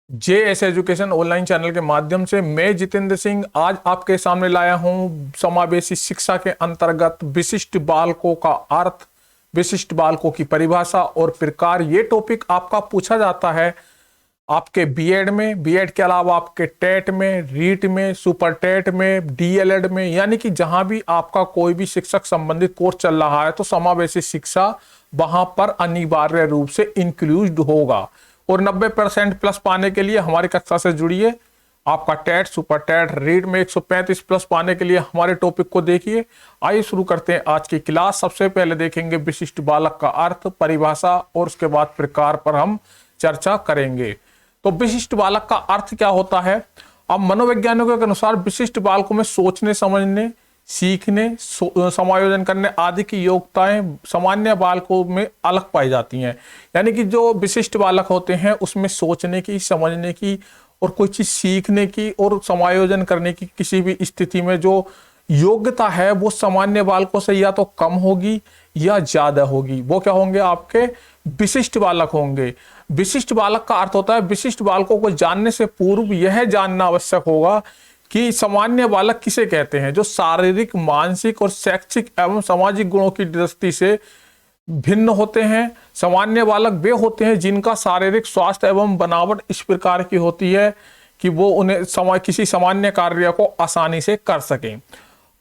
JS education online channel के माध्यम से मैं जितेंद्र सिंह आज आपके सामने लाया हूं समावेशी शिक्षा के अंतर्गत विशिष्ट बालकों का अर्थ, विशिष्ट बालकों की परिभाषा और प्रकार। ये टॉपिक आपका पूछा जाता है आपके बीएड में, बीएड के अलावा आपके टेट में, रीट में, सुपर टेट में, डीएलएड में, यानी कि जहां भी आपका कोई भी शिक्षक संबंधित कोर्स चल रहा है तो समावेशी शिक्षा वहां पर अनिवार्य रूप से इंक्लूड होगा। और 90% प्लस पाने के लिए हमारी कक्षा से जुड़िए। आपका टेट, सुपर टेट, रीट में 135 प्लस पाने के लिए हमारे टॉपिक को देखिए। आइए शुरू करते हैं आज की क्लास। सबसे पहले देखेंगे विशिष्ट बालक का अर्थ, परिभाषा और उसके बाद प्रकार पर हम चर्चा करेंगे। तो विशिष्ट बालक का अर्थ क्या होता है? अब मनोवैज्ञानिकों के अनुसार विशिष्ट बालकों में सोचने, समझने, सीखने, समायोजन करने आदि की योग्यताएं सामान्य बालकों में अलग पाई जाती हैं। यानी कि जो विशिष्ट बालक होते हैं उसमें सोचने की, समझने की और कोई चीज सीखने की और समायोजन करने की किसी भी स्थिति में जो योग्यता है वो सामान्य बालकों से या तो कम होगी या ज्यादा होगी। वो क्या होंगे? आपके विशिष्ट बालक होंगे। विशिष्ट बालक का अर्थ होता है विशिष्ट बालकों को जानने से पूर्व यह जानना आवश्यक होगा कि सामान्य बालक किसे कहते हैं, जो शारीरिक, मानसिक और शैक्षिक एवं सामाजिक गुणों की दृष्टि से भिन्न होते हैं। सामान्य बालक वे होते हैं जिनका शारीरिक स्वास्थ्य एवं बनावट इस प्रकार की होती है कि वो उन्हें किसी सामान्य कार्य को आसानी से कर सकें।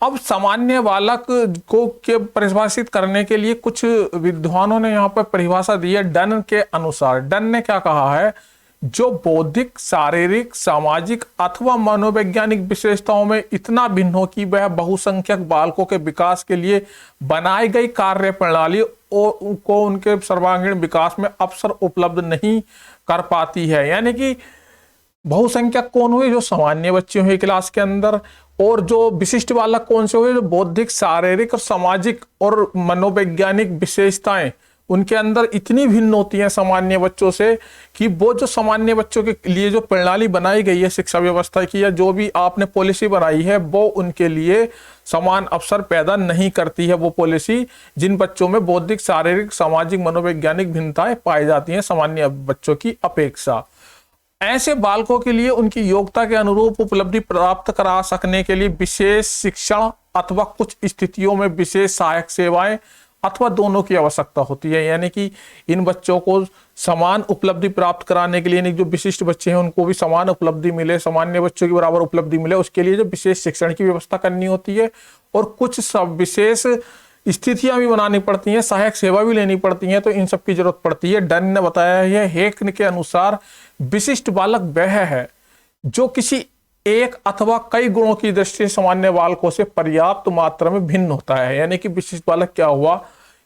अब सामान्य बालक को के परिभाषित करने के लिए कुछ विद्वानों ने यहाँ पर परिभाषा दी है डन के अनुसार। डन ने क्या कहा है? जो बौद्धिक, शारीरिक, सामाजिक अथवा मनोवैज्ञानिक विशेषताओं में इतना भिन्न हो कि वह बहुसंख्यक बालकों के विकास के लिए बनाई गई कार्य प्रणाली को उनके सर्वांगीण विकास में अवसर उपलब्ध नहीं कर पाती है। यानी कि बहुसंख्यक कौन हुए? जो सामान्य बच्चे हुए क्लास के अंदर। और जो विशिष्ट बालक कौन से हुए? जो बौद्धिक, शारीरिक और सामाजिक और मनोवैज्ञानिक विशेषताएं उनके अंदर इतनी भिन्न होती हैं सामान्य बच्चों से कि वो जो सामान्य बच्चों के लिए जो प्रणाली बनाई गई है शिक्षा व्यवस्था की, या जो भी आपने पॉलिसी बनाई है, वो उनके लिए समान अवसर पैदा नहीं करती है। वो पॉलिसी जिन बच्चों में बौद्धिक, शारीरिक, सामाजिक, मनोवैज्ञानिक भिन्नताएं पाई जाती हैं सामान्य बच्चों की अपेक्षा। ऐसे बालकों के लिए उनकी योग्यता के अनुरूप उपलब्धि प्राप्त करा सकने के लिए विशेष शिक्षण अथवा कुछ स्थितियों में विशेष सहायक सेवाएं अथवा दोनों की आवश्यकता होती है। यानी कि इन बच्चों को समान उपलब्धि प्राप्त कराने के लिए, जो विशिष्ट बच्चे हैं उनको भी समान उपलब्धि मिले, सामान्य बच्चों की बराबर उपलब्धि मिले, उसके लिए जो विशेष शिक्षण की व्यवस्था करनी होती है और कुछ सब विशेष स्थितियां भी बनानी पड़ती हैं, सहायक सेवा भी लेनी पड़ती हैं, तो इन सब की जरूरत पड़ती है। डन ने बताया है हेक के अनुसार विशिष्ट बालक वह है जो किसी एक अथवा कई गुणों की दृष्टि से सामान्य बालकों से पर्याप्त मात्रा में भिन्न होता है। यानी कि विशिष्ट बालक क्या हुआ?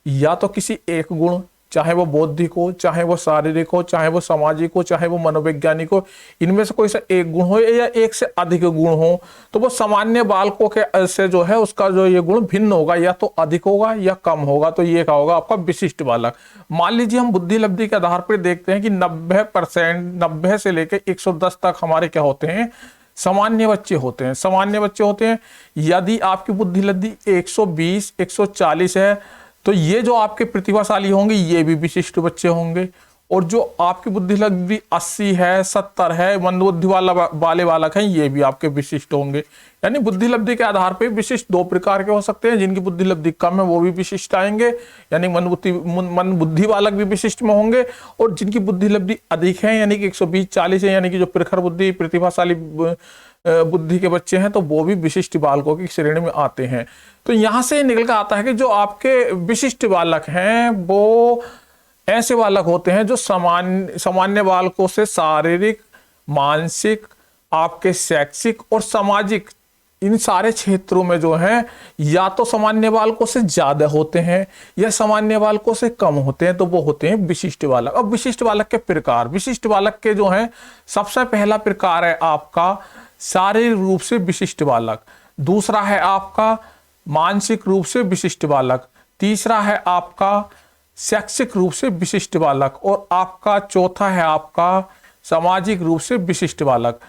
या तो किसी एक गुण, चाहे वो बौद्धिक हो, चाहे वो शारीरिक हो, चाहे वो सामाजिक हो, चाहे वो मनोवैज्ञानिक हो, इनमें से कोई सा एक गुण हो या एक से अधिक गुण हो, तो वो सामान्य बालकों के से जो है उसका जो ये गुण भिन्न होगा, या तो अधिक होगा या कम होगा। तो ये क्या होगा? आपका विशिष्ट बालक। मान लीजिए हम बुद्धि लब्धि के आधार पर देखते हैं कि 90%, 90 से लेकर 110 तक हमारे क्या होते हैं? सामान्य बच्चे होते हैं। सामान्य बच्चे होते हैं। यदि आपकी बुद्धि लब्धि 120, 140 है तो ये जो आपके प्रतिभाशाली होंगे ये भी विशिष्ट बच्चे होंगे। और जो आपकी बुद्धि लब्धि 80 है, 70 है, मंदबुद्धि वाले बालक हैं, ये भी आपके विशिष्ट होंगे। यानी बुद्धि लब्धि के आधार पर विशिष्ट दो प्रकार के हो सकते हैं। जिनकी बुद्धि लब्धि कम है वो भी विशिष्ट आएंगे, यानी मंदबुद्धि बालक भी विशिष्ट में होंगे। और जिनकी बुद्धि लब्धि अधिक है, यानी कि 120, 40 है, यानी कि जो प्रखर बुद्धि, प्रतिभाशाली बुद्धि के बच्चे हैं, तो वो भी विशिष्ट बालकों की श्रेणी में आते हैं। तो यहां से निकल कर आता है कि जो आपके विशिष्ट बालक हैं वो ऐसे बालक होते हैं जो सामान्य बालकों से शारीरिक, मानसिक, आपके शैक्षिक और सामाजिक इन सारे क्षेत्रों में जो है या तो सामान्य बालकों से ज्यादा होते हैं या सामान्य बालकों से कम होते हैं, तो वो होते हैं विशिष्ट बालक। अब विशिष्ट बालक के प्रकार, विशिष्ट बालक के जो है सबसे पहला प्रकार है आपका शारीरिक रूप से विशिष्ट बालक, दूसरा है आपका मानसिक रूप से विशिष्ट बालक, तीसरा है आपका शैक्षिक रूप से विशिष्ट बालक और आपका चौथा है आपका सामाजिक रूप से विशिष्ट बालक।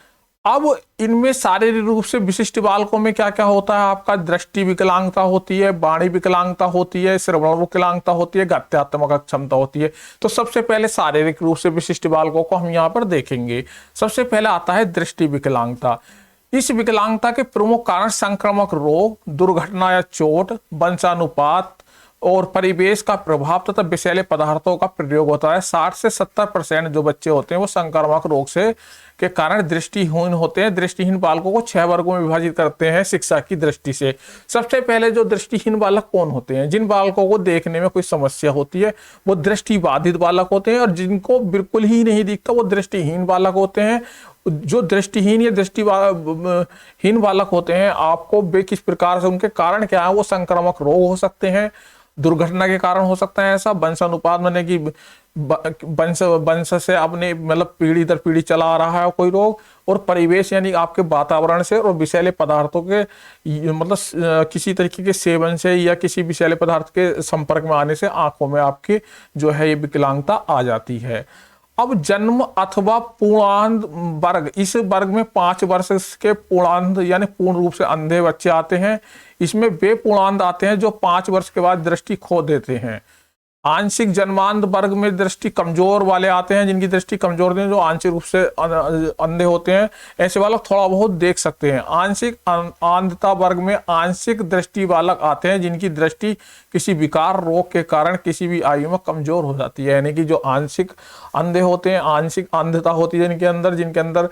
अब इनमें शारीरिक रूप से विशिष्ट बालकों में क्या क्या होता है, आपका दृष्टि विकलांगता होती है, वाणी विकलांगता होती है, श्रवण विकलांगता होती है, गत्यात्मक क्षमता होती है। तो सबसे पहले शारीरिक रूप से विशिष्ट बालकों को हम यहाँ पर देखेंगे। सबसे पहले आता है दृष्टि विकलांगता। इस विकलांगता के प्रमुख कारण संक्रामक रोग, दुर्घटना या चोट, वंशानुपात और परिवेश का प्रभाव तथा विषैले पदार्थों का प्रयोग होता है। 60 से 70% जो बच्चे होते हैं वो संक्रामक रोग से के कारण दृष्टिहीन होते हैं। दृष्टिहीन बालकों को 6 वर्गों में विभाजित करते हैं शिक्षा की दृष्टि से। सबसे पहले जो दृष्टिहीन बालक कौन होते हैं, जिन बालकों को देखने में कोई समस्या होती है वो दृष्टिबाधित बालक होते हैं, और जिनको बिल्कुल ही नहीं दिखता वो दृष्टिहीन बालक होते हैं। जो दृष्टिहीन या दृष्टिहीन बालक होते हैं, आपको वे किस प्रकार से, उनके कारण क्या है, वो संक्रामक रोग हो सकते हैं, दुर्घटना के कारण हो सकता है ऐसा, वंशानुपात माने कि वंश से अपने मतलब पीढ़ी दर पीढ़ी चला आ रहा है कोई रोग, और परिवेश यानी आपके वातावरण से और विषैले पदार्थों के मतलब किसी तरीके के सेवन से या किसी विषैले पदार्थ के संपर्क में आने से आंखों में आपकी जो है ये विकलांगता आ जाती है। अब जन्म अथवा पूर्णांध वर्ग, इस वर्ग में 5 वर्ष के पूर्णांध यानी पूर्ण रूप से अंधे बच्चे आते हैं। इसमें वे पूर्णांध आते हैं जो 5 वर्ष के बाद दृष्टि खो देते हैं। आंशिक जन्मांध वर्ग में दृष्टि कमजोर वाले आते हैं, जिनकी दृष्टि कमजोर है, जो आंशिक रूप से अंधे होते हैं। ऐसे बालक थोड़ा बहुत देख सकते हैं। आंशिक अंधता वर्ग में आंशिक दृष्टि बालक आते हैं, जिनकी दृष्टि किसी विकार रोग के कारण किसी भी आयु में कमजोर हो जाती है। यानी कि जो आंशिक अंधे होते हैं, आंशिक अंधता होती है जिनके अंदर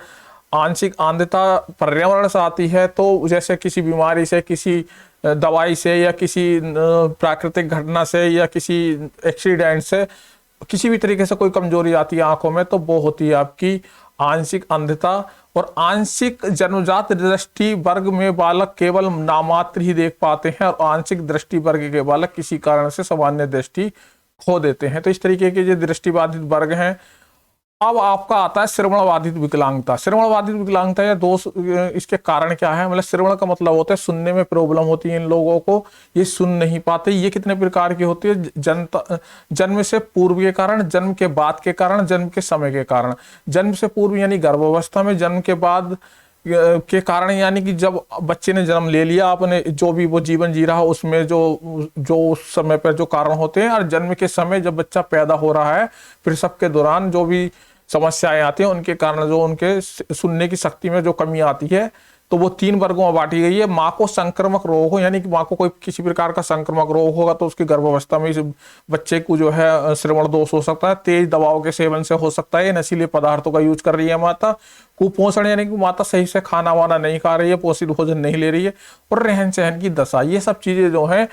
आंशिक अंधता पर्यावरण से आती है, तो जैसे किसी बीमारी से, किसी दवाई से, या किसी प्राकृतिक घटना से, या किसी एक्सीडेंट से, किसी भी तरीके से कोई कमजोरी आती है आंखों में, तो वो होती है आपकी आंशिक अंधता। और आंशिक जन्मजात दृष्टि वर्ग में बालक केवल नामात्र ही देख पाते हैं, और आंशिक दृष्टि वर्ग के बालक किसी कारण से सामान्य दृष्टि खो देते हैं। तो इस तरीके के जो दृष्टिबाधित वर्ग हैं। अब आपका आता है श्रवण बाधित विकलांगता। श्रवण बाधित विकलांगता या दोष, इसके कारण क्या है, मतलब श्रवण का मतलब होता है सुनने में प्रॉब्लम होती है इन लोगों को, ये सुन नहीं पाते। ये कितने प्रकार की होती है, जन्म से पूर्व के कारण, जन्म के बाद के कारण, जन्म के समय के कारण। जन्म से पूर्व यानी गर्भावस्था में, जन्म के बाद के कारण यानी कि जब बच्चे ने जन्म ले लिया, आपने जो भी वो जीवन जी रहा उसमें जो उस समय पर जो कारण होते हैं। और जन्म के समय जब बच्चा पैदा हो रहा है, फिर सबके दौरान जो भी समस्याएं आती हैं उनके कारण जो उनके सुनने की शक्ति में जो कमी आती है, तो वो 3 वर्गों में बांटी गई है। माँ को संक्रामक रोग हो, यानी कि माँ को कोई किसी प्रकार का संक्रामक रोग होगा तो उसकी गर्भावस्था में इस बच्चे को जो है श्रवण दोष हो सकता है। तेज दवाओं के सेवन से हो सकता है, नशीले पदार्थों का यूज कर रही है माता। कुपोषण यानी कि माता सही से खाना वाना नहीं खा रही है, पोषित भोजन नहीं ले रही है, और रहन सहन की दशा, ये सब चीजें जो है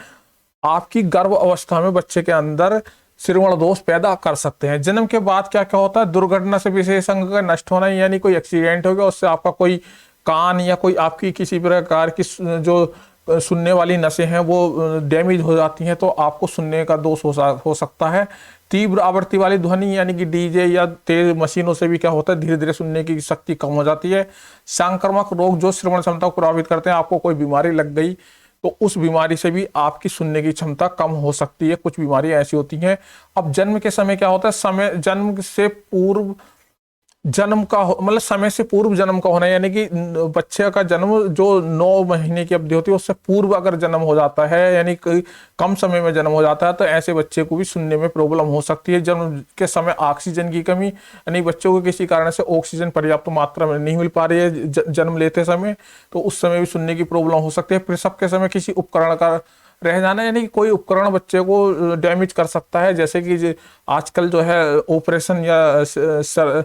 आपकी गर्भ अवस्था में बच्चे के अंदर श्रवण दोष पैदा कर सकते हैं। जन्म के बाद क्या क्या होता है, दुर्घटना से विशेष अंग का नष्ट होना, यानी कोई एक्सीडेंट हो गया, उससे आपका कोई कान या कोई आपकी किसी प्रकार की जो सुनने वाली नसें हैं वो डैमेज हो जाती हैं, तो आपको सुनने का दोष हो सकता है। तीव्र आवृत्ति वाली ध्वनि यानी कि डीजे या तेज मशीनों से भी क्या होता है, धीरे धीरे सुनने की शक्ति कम हो जाती है। संक्रामक रोग जो श्रवण क्षमता को प्रभावित करते हैं, आपको कोई बीमारी लग गई तो उस बीमारी से भी आपकी सुनने की क्षमता कम हो सकती है। कुछ बीमारियां ऐसी होती हैं। अब जन्म के समय क्या होता है, समय जन्म से पूर्व जन्म का मतलब समय से पूर्व जन्म का होना, यानी कि बच्चे का जन्म जो 9 महीने की अवधि होती है उससे पूर्व अगर जन्म हो जाता है, यानी कम समय में जन्म हो जाता है, तो ऐसे बच्चे को भी सुनने में प्रॉब्लम हो सकती है। जन्म के समय ऑक्सीजन की कमी, यानी बच्चों को किसी कारण से ऑक्सीजन पर्याप्त मात्रा में नहीं मिल पा रही है जन्म लेते समय, तो उस समय भी सुनने की प्रॉब्लम हो सकती है। प्रसव के समय किसी उपकरण का रह जाना, यानी कि कोई उपकरण बच्चे को डैमेज कर सकता है, जैसे कि आजकल जो है ऑपरेशन या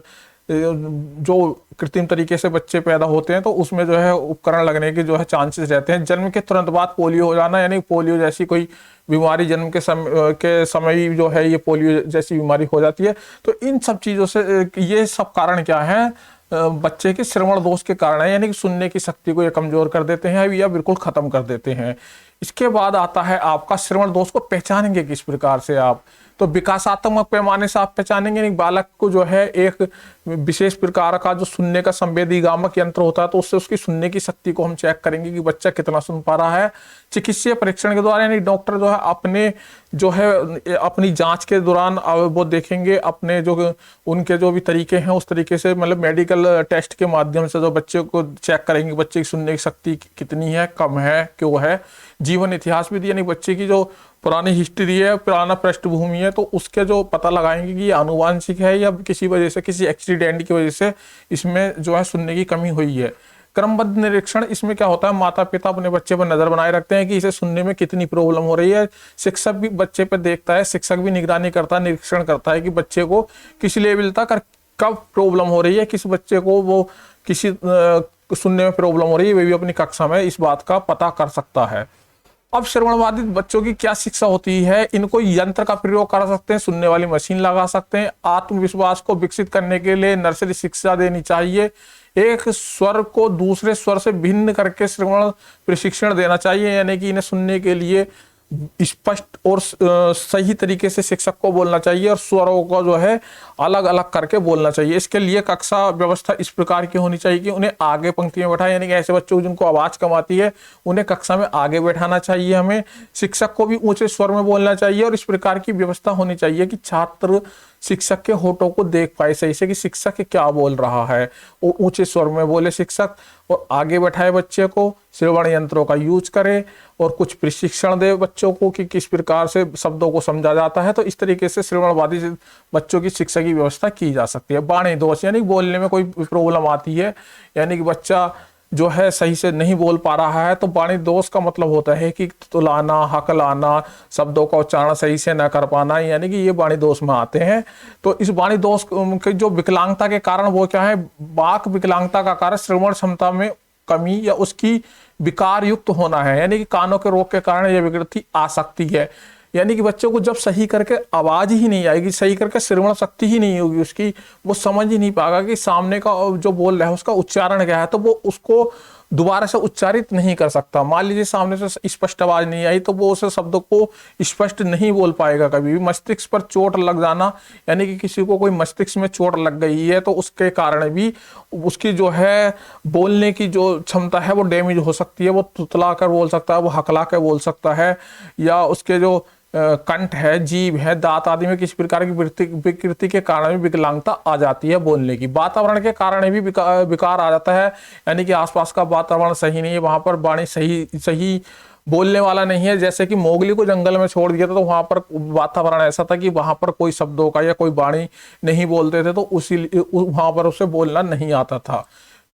जो कृत्रिम तरीके से बच्चे पैदा होते हैं, तो उसमें जो है उपकरण लगने के जो है चांसेस रहते हैं। जन्म के तुरंत बाद पोलियो हो जाना, यानी पोलियो जैसी कोई बीमारी जन्म के समय ही जो है ये पोलियो जैसी बीमारी हो जाती है। तो इन सब चीज़ों से ये सब कारण क्या है, बच्चे के श्रवण दोष के कारण है, यानी कि सुनने की शक्ति को ये कमजोर कर देते हैं या बिल्कुल खत्म कर देते हैं। इसके बाद आता है आपका श्रवण दोष को पहचानेंगे किस प्रकार से आप, तो विकासात्मक पैमाने से आप पहचानेंगे यानी बालक को जो है एक विशेष प्रकार का जो सुनने का संवेदीगामक यंत्र होता है, तो उससे उसकी सुनने की शक्ति को हम चेक करेंगे कि बच्चा कितना सुन पा रहा है। चिकित्सीय परीक्षण के द्वारा यानी डॉक्टर जो है अपने जो है अपनी जांच के दौरान वो देखेंगे अपने जो उनके जो भी तरीके हैं उस तरीके से, मतलब मेडिकल टेस्ट के माध्यम से जो बच्चे को चेक करेंगे बच्चे की सुनने की शक्ति कितनी है, कम है, क्यों है। जीवन इतिहास विधि यानी बच्चे की जो पुरानी हिस्ट्री है, पुराना पृष्ठभूमि है, तो उसके जो पता लगाएंगे कि ये आनुवांशिक है या किसी वजह से, किसी एक्सीडेंट की वजह से इसमें जो है सुनने की कमी हुई है। क्रमबद्ध निरीक्षण, इसमें क्या होता है माता पिता अपने बच्चे पर नजर बनाए रखते हैं कि इसे सुनने में कितनी प्रॉब्लम हो रही है। शिक्षक भी बच्चे पर देखता है, शिक्षक भी निगरानी करता है, निरीक्षण करता है कि बच्चे को किस लेवल तक कब प्रॉब्लम हो रही है, किस बच्चे को वो किसी सुनने में प्रॉब्लम हो रही है, वे भी अपनी कक्षा में इस बात का पता कर सकता है। अब श्रवणबाधित बच्चों की क्या शिक्षा होती है, इनको यंत्र का प्रयोग कर सकते हैं, सुनने वाली मशीन लगा सकते हैं। आत्मविश्वास को विकसित करने के लिए नर्सरी शिक्षा देनी चाहिए। एक स्वर को दूसरे स्वर से भिन्न करके श्रवण प्रशिक्षण देना चाहिए, यानी कि इन्हें सुनने के लिए स्पष्ट और सही तरीके से शिक्षक को बोलना चाहिए और स्वरों को जो है अलग अलग करके बोलना चाहिए। इसके लिए कक्षा व्यवस्था इस प्रकार की होनी चाहिए कि उन्हें आगे पंक्ति में बैठाएं, यानी कि ऐसे बच्चों जिनको आवाज कम आती है उन्हें कक्षा में आगे बैठाना चाहिए। हमें शिक्षक को भी ऊंचे स्वर में बोलना चाहिए और इस प्रकार की व्यवस्था होनी चाहिए कि छात्र शिक्षक के होठों को देख पाए सही से कि शिक्षक क्या बोल रहा है, वो ऊंचे स्वर में बोले शिक्षक और आगे बैठाए बच्चे को, श्रवण यंत्रों का यूज करे और कुछ प्रशिक्षण दे बच्चों को कि किस प्रकार से शब्दों को समझा जाता है। तो इस तरीके से श्रवणबाधित बच्चों की शिक्षा की व्यवस्था की जा सकती है। वाणी दोष यानी बोलने में कोई प्रॉब्लम आती है, यानी कि बच्चा जो है सही से नहीं बोल पा रहा है, तो वाणी दोष का मतलब होता है कि तुलाना, हकलाना, शब्दों का उच्चारण सही से न कर पाना, यानी कि ये वाणी दोष में आते हैं। तो इस वाणी दोष के जो विकलांगता के कारण वो क्या है, वाक विकलांगता का कारण श्रवण क्षमता में कमी या उसकी विकार युक्त होना है, यानी कि कानों के रोग के कारण यह विकृति आ सकती है। यानी कि बच्चों को जब सही करके आवाज ही नहीं आएगी, सही करके श्रवण शक्ति ही नहीं होगी उसकी, वो समझ ही नहीं पाएगा कि सामने का जो बोल रहा है उसका उच्चारण क्या है, तो वो उसको दोबारा से उच्चारित नहीं कर सकता। मान लीजिए सामने से स्पष्ट आवाज नहीं आई तो वो उस शब्द को स्पष्ट नहीं बोल पाएगा कभी भी। मस्तिष्क पर चोट लग जाना, यानी कि किसी को कोई मस्तिष्क में चोट लग गई है तो उसके कारण भी उसकी जो है बोलने की जो क्षमता है वो डैमेज हो सकती है। वो तुतला कर बोल सकता है, वो हकला कर बोल सकता है, या उसके जो कंठ है, जीभ है, दांत आदि में किसी प्रकार की विकृति के कारण भी विकलांगता आ जाती है बोलने की। वातावरण के कारण भी विकार आ जाता है, यानी कि आसपास का वातावरण सही नहीं है, वहां पर वाणी सही बोलने वाला नहीं है। जैसे कि मोगली को जंगल में छोड़ दिया था तो वहां पर वातावरण ऐसा था कि वहां पर कोई शब्दों का या कोई वाणी नहीं बोलते थे, तो उसी वहां पर उसे बोलना नहीं आता था।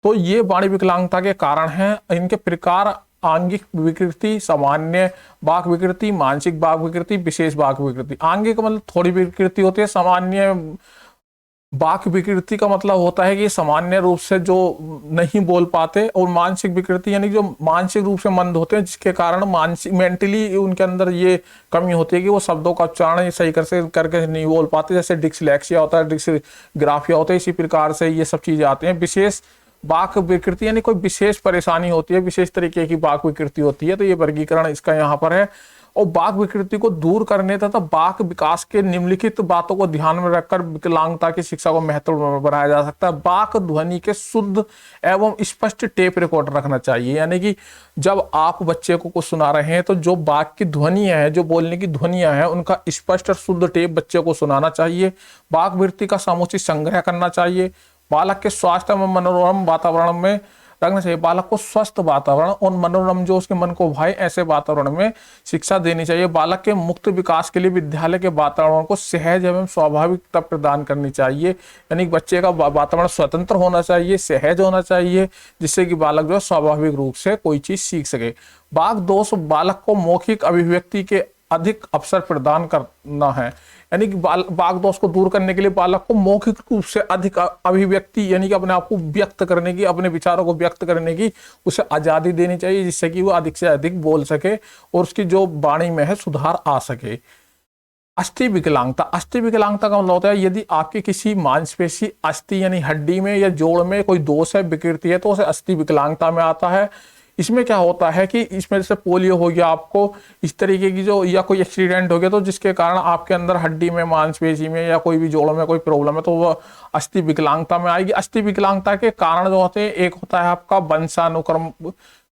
तो ये वाणी विकलांगता के कारण है। इनके प्रकार आंगिक विकृति, सामान्य वाक विकृति, मानसिक वाक विकृति, विशेष वाक विकृति। आंगिक मतलब थोड़ी विकृति होती है, सामान्य वाक विकृति का मतलब होता है कि सामान्य रूप से जो नहीं बोल पाते, और मानसिक विकृति यानी जो मानसिक रूप से मंद होते हैं, जिसके कारण मानसिक मेंटली उनके अंदर ये कमी होती है कि वो शब्दों का उच्चारण सही करके नहीं बोल पाते, जैसे डिस्लेक्सिया होता है, डिस्ग्राफिया होता है, इसी प्रकार से ये सब चीजें आती हैं। विशेष वाक विकृति यानी कोई विशेष परेशानी होती है, विशेष तरीके की वाक विकृति होती है, तो ये वर्गीकरण इसका यहाँ पर है। और वाक विकृति को दूर करने तथा वाक विकास के निम्नलिखित बातों को ध्यान में रखकर विकलांगता की शिक्षा को महत्वपूर्ण बनाया जा सकता है। वाक ध्वनि के शुद्ध एवं स्पष्ट टेप रिकॉर्ड रखना चाहिए, यानी कि जब आप बच्चे को कुछ सुना रहे हैं तो जो वाक की ध्वनियां हैं, जो बोलने की ध्वनियां हैं, उनका स्पष्ट और शुद्ध टेप बच्चे को सुनाना चाहिए। वाक विकृति का समुचित संग्रह करना चाहिए। बालक के स्वास्थ्य एवं मनोरम वातावरण में रखना चाहिए। बालक को स्वस्थ वातावरण और मनोरम जो उसके मन को भाए ऐसे वातावरण में शिक्षा देनी चाहिए। बालक के मुक्त विकास के लिए विद्यालय के वातावरण को सहज एवं स्वाभाविकता प्रदान करनी चाहिए, यानी बच्चे का वातावरण स्वतंत्र होना चाहिए, सहज होना चाहिए, जिससे कि बालक जो स्वाभाविक रूप से कोई चीज सीख सके। वाक दोष बालक को मौखिक अभिव्यक्ति के अधिक अवसर प्रदान करना है, यानी कि वाक दोष को दूर करने के लिए बालक को मौखिक रूप से अधिक अभिव्यक्ति यानी कि अपने आप को व्यक्त करने की, अपने विचारों को व्यक्त करने की उसे आजादी देनी चाहिए, जिससे कि वो अधिक से अधिक बोल सके और उसकी जो वाणी में है सुधार आ सके। अस्थि विकलांगता, अस्थि विकलांगता का मतलब होता है यदि आपकी किसी मांसपेशी अस्थि यानी हड्डी में या जोड़ में कोई दोष है, विकृति है, तो उसे अस्थि विकलांगता में आता है। इसमें क्या होता है कि इसमें जैसे पोलियो हो गया आपको, इस तरीके की जो, या कोई एक्सीडेंट हो गया तो जिसके कारण आपके अंदर हड्डी में, मांसपेशी में या कोई भी जोड़ों में कोई प्रॉब्लम है तो वो अस्थि विकलांगता में आएगी। अस्थि विकलांगता के कारण जो होते हैं, एक होता है आपका वंशानुक्रम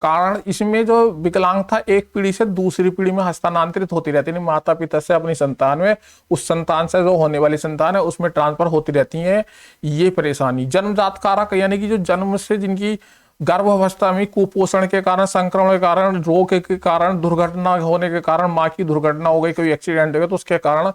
कारण। इसमें जो विकलांगता एक पीढ़ी से दूसरी पीढ़ी में हस्तांतरित होती रहती है, माता पिता से अपनी संतान में, उस संतान से जो होने वाली संतान है उसमें ट्रांसफर होती रहती है ये परेशानी। जन्मजात कारक यानी कि जो जन्म से जिनकी गर्भावस्था में कुपोषण के कारण, संक्रमण के कारण, रोग के कारण, दुर्घटना होने के कारण, माँ की दुर्घटना हो गई, कोई एक्सीडेंट हो गया तो उसके कारण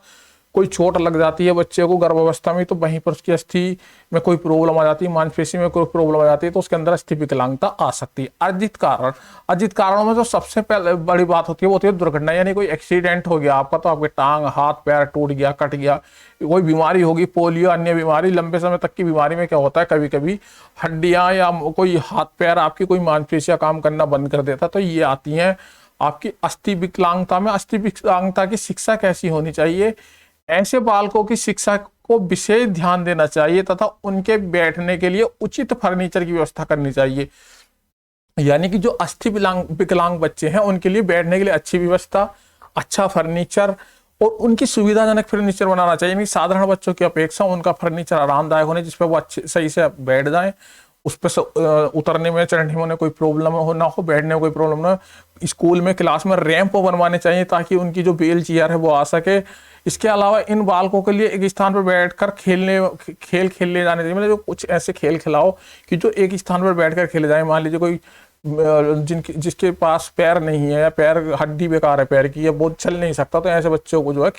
कोई चोट लग जाती है बच्चे को गर्भावस्था में, तो वहीं पर उसकी अस्थि में कोई प्रॉब्लम आ जाती है, मांसपेशी में कोई प्रॉब्लम आ जाती है, तो उसके अंदर अस्थि विकलांगता आ सकती है। अर्जित कारणों में जो सबसे पहले बड़ी बात होती है वो होती है दुर्घटना, यानी कोई एक्सीडेंट हो गया आपका तो आपके टांग, हाथ, पैर टूट गया, कट गया, कोई बीमारी होगी, पोलियो, अन्य बीमारी, लंबे समय तक की बीमारी में क्या होता है, कभी कभी हड्डियां या कोई हाथ पैर आपकी कोई मांसपेशियां काम करना बंद कर देता है, तो ये आती हैं आपकी अस्थि विकलांगता में। अस्थि विकलांगता की शिक्षा कैसी होनी चाहिए? ऐसे बालकों की शिक्षा को विशेष ध्यान देना चाहिए तथा उनके बैठने के लिए उचित फर्नीचर की व्यवस्था करनी चाहिए। यानी कि जो अस्थि विकलांग बच्चे हैं उनके लिए बैठने के लिए अच्छी व्यवस्था, अच्छा फर्नीचर और उनकी सुविधाजनक फर्नीचर बनाना चाहिए। यानी साधारण बच्चों की अपेक्षा उनका फर्नीचर आरामदायक होने जिसपे वो अच्छे सही से बैठ जाएं, उस पर उतरने में, चढ़ने में उन्हें कोई प्रॉब्लम ना हो, बैठने में कोई प्रॉब्लम ना हो। स्कूल में, क्लास में रैंप बनवाने चाहिए ताकि उनकी जो व्हील चेयर है वो आ सके। इसके अलावा इन बालकों के लिए एक स्थान पर बैठकर खेल खेलने जाने चाहिए, मतलब जो कुछ ऐसे खेल खिलाओ कि जो एक स्थान पर बैठकर खेले जाए। मान लीजिए कोई जिसके पास पैर नहीं है या पैर हड्डी बेकार है पैर की या बहुत चल नहीं सकता, तो ऐसे बच्चों को जो है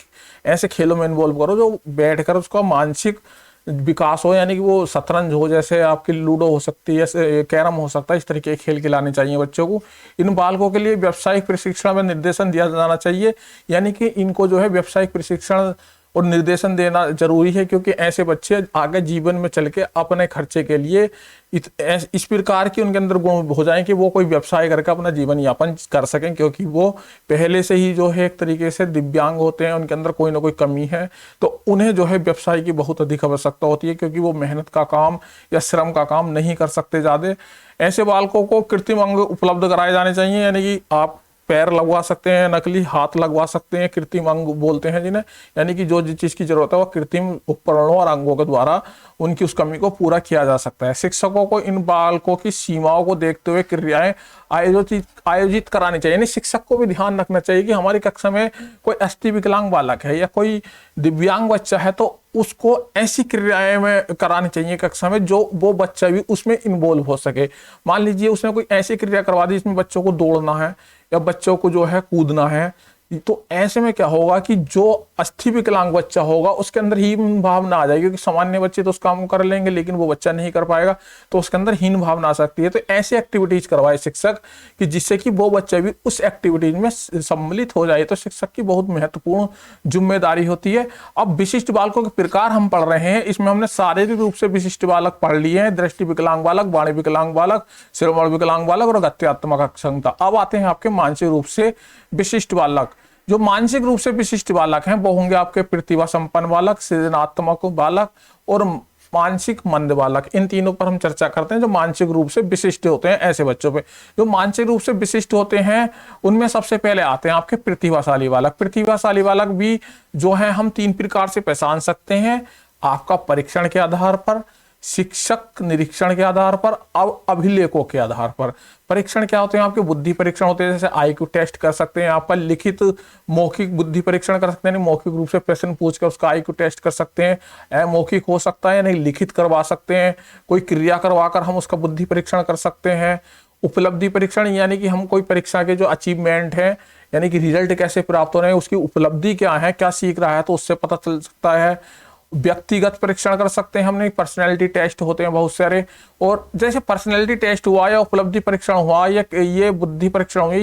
ऐसे खेलों में इन्वॉल्व करो जो बैठकर उसका मानसिक विकास हो, यानी कि वो शतरंज हो, जैसे आपकी लूडो हो सकती है, कैरम हो सकता है, इस तरीके के खेल खिलाने चाहिए बच्चों को। इन बालकों के लिए व्यावसायिक प्रशिक्षण में निर्देशन दिया जाना चाहिए, यानी कि इनको जो है व्यावसायिक प्रशिक्षण और निर्देशन देना जरूरी है, क्योंकि ऐसे बच्चे आगे जीवन में चल के अपने खर्चे के लिए इस प्रकार की उनके अंदर गुण हो जाए कि वो कोई व्यवसाय करके अपना जीवन यापन कर सकें, क्योंकि वो पहले से ही जो है एक तरीके से दिव्यांग होते हैं, उनके अंदर कोई ना कोई कमी है, तो उन्हें जो है व्यवसाय की बहुत अधिक आवश्यकता होती है, क्योंकि वो मेहनत का काम या श्रम का काम नहीं कर सकते ज़्यादा। ऐसे बालकों को कृत्रिम अंग उपलब्ध कराए जाने चाहिए, यानी कि आप पैर लगवा सकते हैं, नकली हाथ लगवा सकते हैं, कृत्रिम अंग बोलते हैं जिन्हें, यानी कि जो जिस चीज़ की जरूरत है वो कृत्रिम उपकरणों और अंगों के द्वारा उनकी उस कमी को पूरा किया जा सकता है। शिक्षकों को इन बालकों की सीमाओं को देखते हुए क्रियाएं आयोजित करानी चाहिए, यानी शिक्षक को भी ध्यान रखना चाहिए कि हमारी कक्षा में कोई अस्थि विकलांग बालक है या कोई दिव्यांग बच्चा है, तो उसको ऐसी क्रियाएं में करानी चाहिए कक्षा में जो वो बच्चा भी उसमें इन्वॉल्व हो सके। मान लीजिए उसने कोई ऐसी क्रिया करवा दी जिसमें बच्चों को दौड़ना है या बच्चों को जो है कूदना है, तो ऐसे में क्या होगा कि जो अस्थि विकलांग बच्चा होगा उसके अंदर हीन भावना आ जाएगी, क्योंकि सामान्य बच्चे तो उस काम कर लेंगे लेकिन वो बच्चा नहीं कर पाएगा, तो उसके अंदर हीन भावना आ सकती है। तो ऐसी एक्टिविटीज करवाए शिक्षक कि जिससे कि वो बच्चा भी उस एक्टिविटीज में सम्मिलित हो जाए, तो शिक्षक की बहुत महत्वपूर्ण जिम्मेदारी होती है। अब विशिष्ट बालकों के प्रकार हम पढ़ रहे हैं, इसमें हमने शारीरिक रूप से विशिष्ट बालक पढ़ लिए हैं, दृष्टि विकलांग बालक, वाणी विकलांग बालक, श्रवण विकलांग बालक और गत्यात्मक अक्षमता। अब आते हैं आपके मानसिक रूप से विशिष्ट बालक। जो मानसिक रूप से विशिष्ट बालक हैं वो होंगे आपके प्रतिभा संपन्न बालक, सृजनात्मक बालक और मानसिक मंद बालक। इन तीनों पर हम चर्चा करते हैं जो मानसिक रूप से विशिष्ट होते हैं ऐसे बच्चों पे। जो मानसिक रूप से विशिष्ट होते हैं उनमें सबसे पहले आते हैं आपके प्रतिभाशाली बालक। प्रतिभाशाली बालक भी जो है हम 3 प्रकार से पहचान सकते हैं, आपका परीक्षण के आधार पर, शिक्षक निरीक्षण के आधार पर, अब अभिलेखों के आधार पर। परीक्षण क्या होते हैं आपके? बुद्धि परीक्षण होते हैं, जैसे IQ टेस्ट कर सकते हैं, आपका लिखित मौखिक बुद्धि परीक्षण कर सकते हैं, मौखिक रूप से प्रश्न पूछ कर उसका IQ टेस्ट कर सकते हैं। अमौखिक हो सकता है, यानी लिखित करवा सकते हैं, कोई क्रिया करवाकर हम उसका बुद्धि परीक्षण कर सकते हैं। उपलब्धि परीक्षण यानी कि हम कोई परीक्षा के जो अचीवमेंट है, यानी कि रिजल्ट कैसे प्राप्त हो रहे हैं, उसकी उपलब्धि क्या है, क्या सीख रहा है, तो उससे पता चल सकता है। व्यक्तिगत परीक्षण कर सकते हैं हमने, पर्सनैलिटी टेस्ट होते हैं बहुत सारे, और जैसे पर्सनैलिटी टेस्ट हुआ या उपलब्धि परीक्षण हुआ या ये बुद्धि परीक्षण हुए,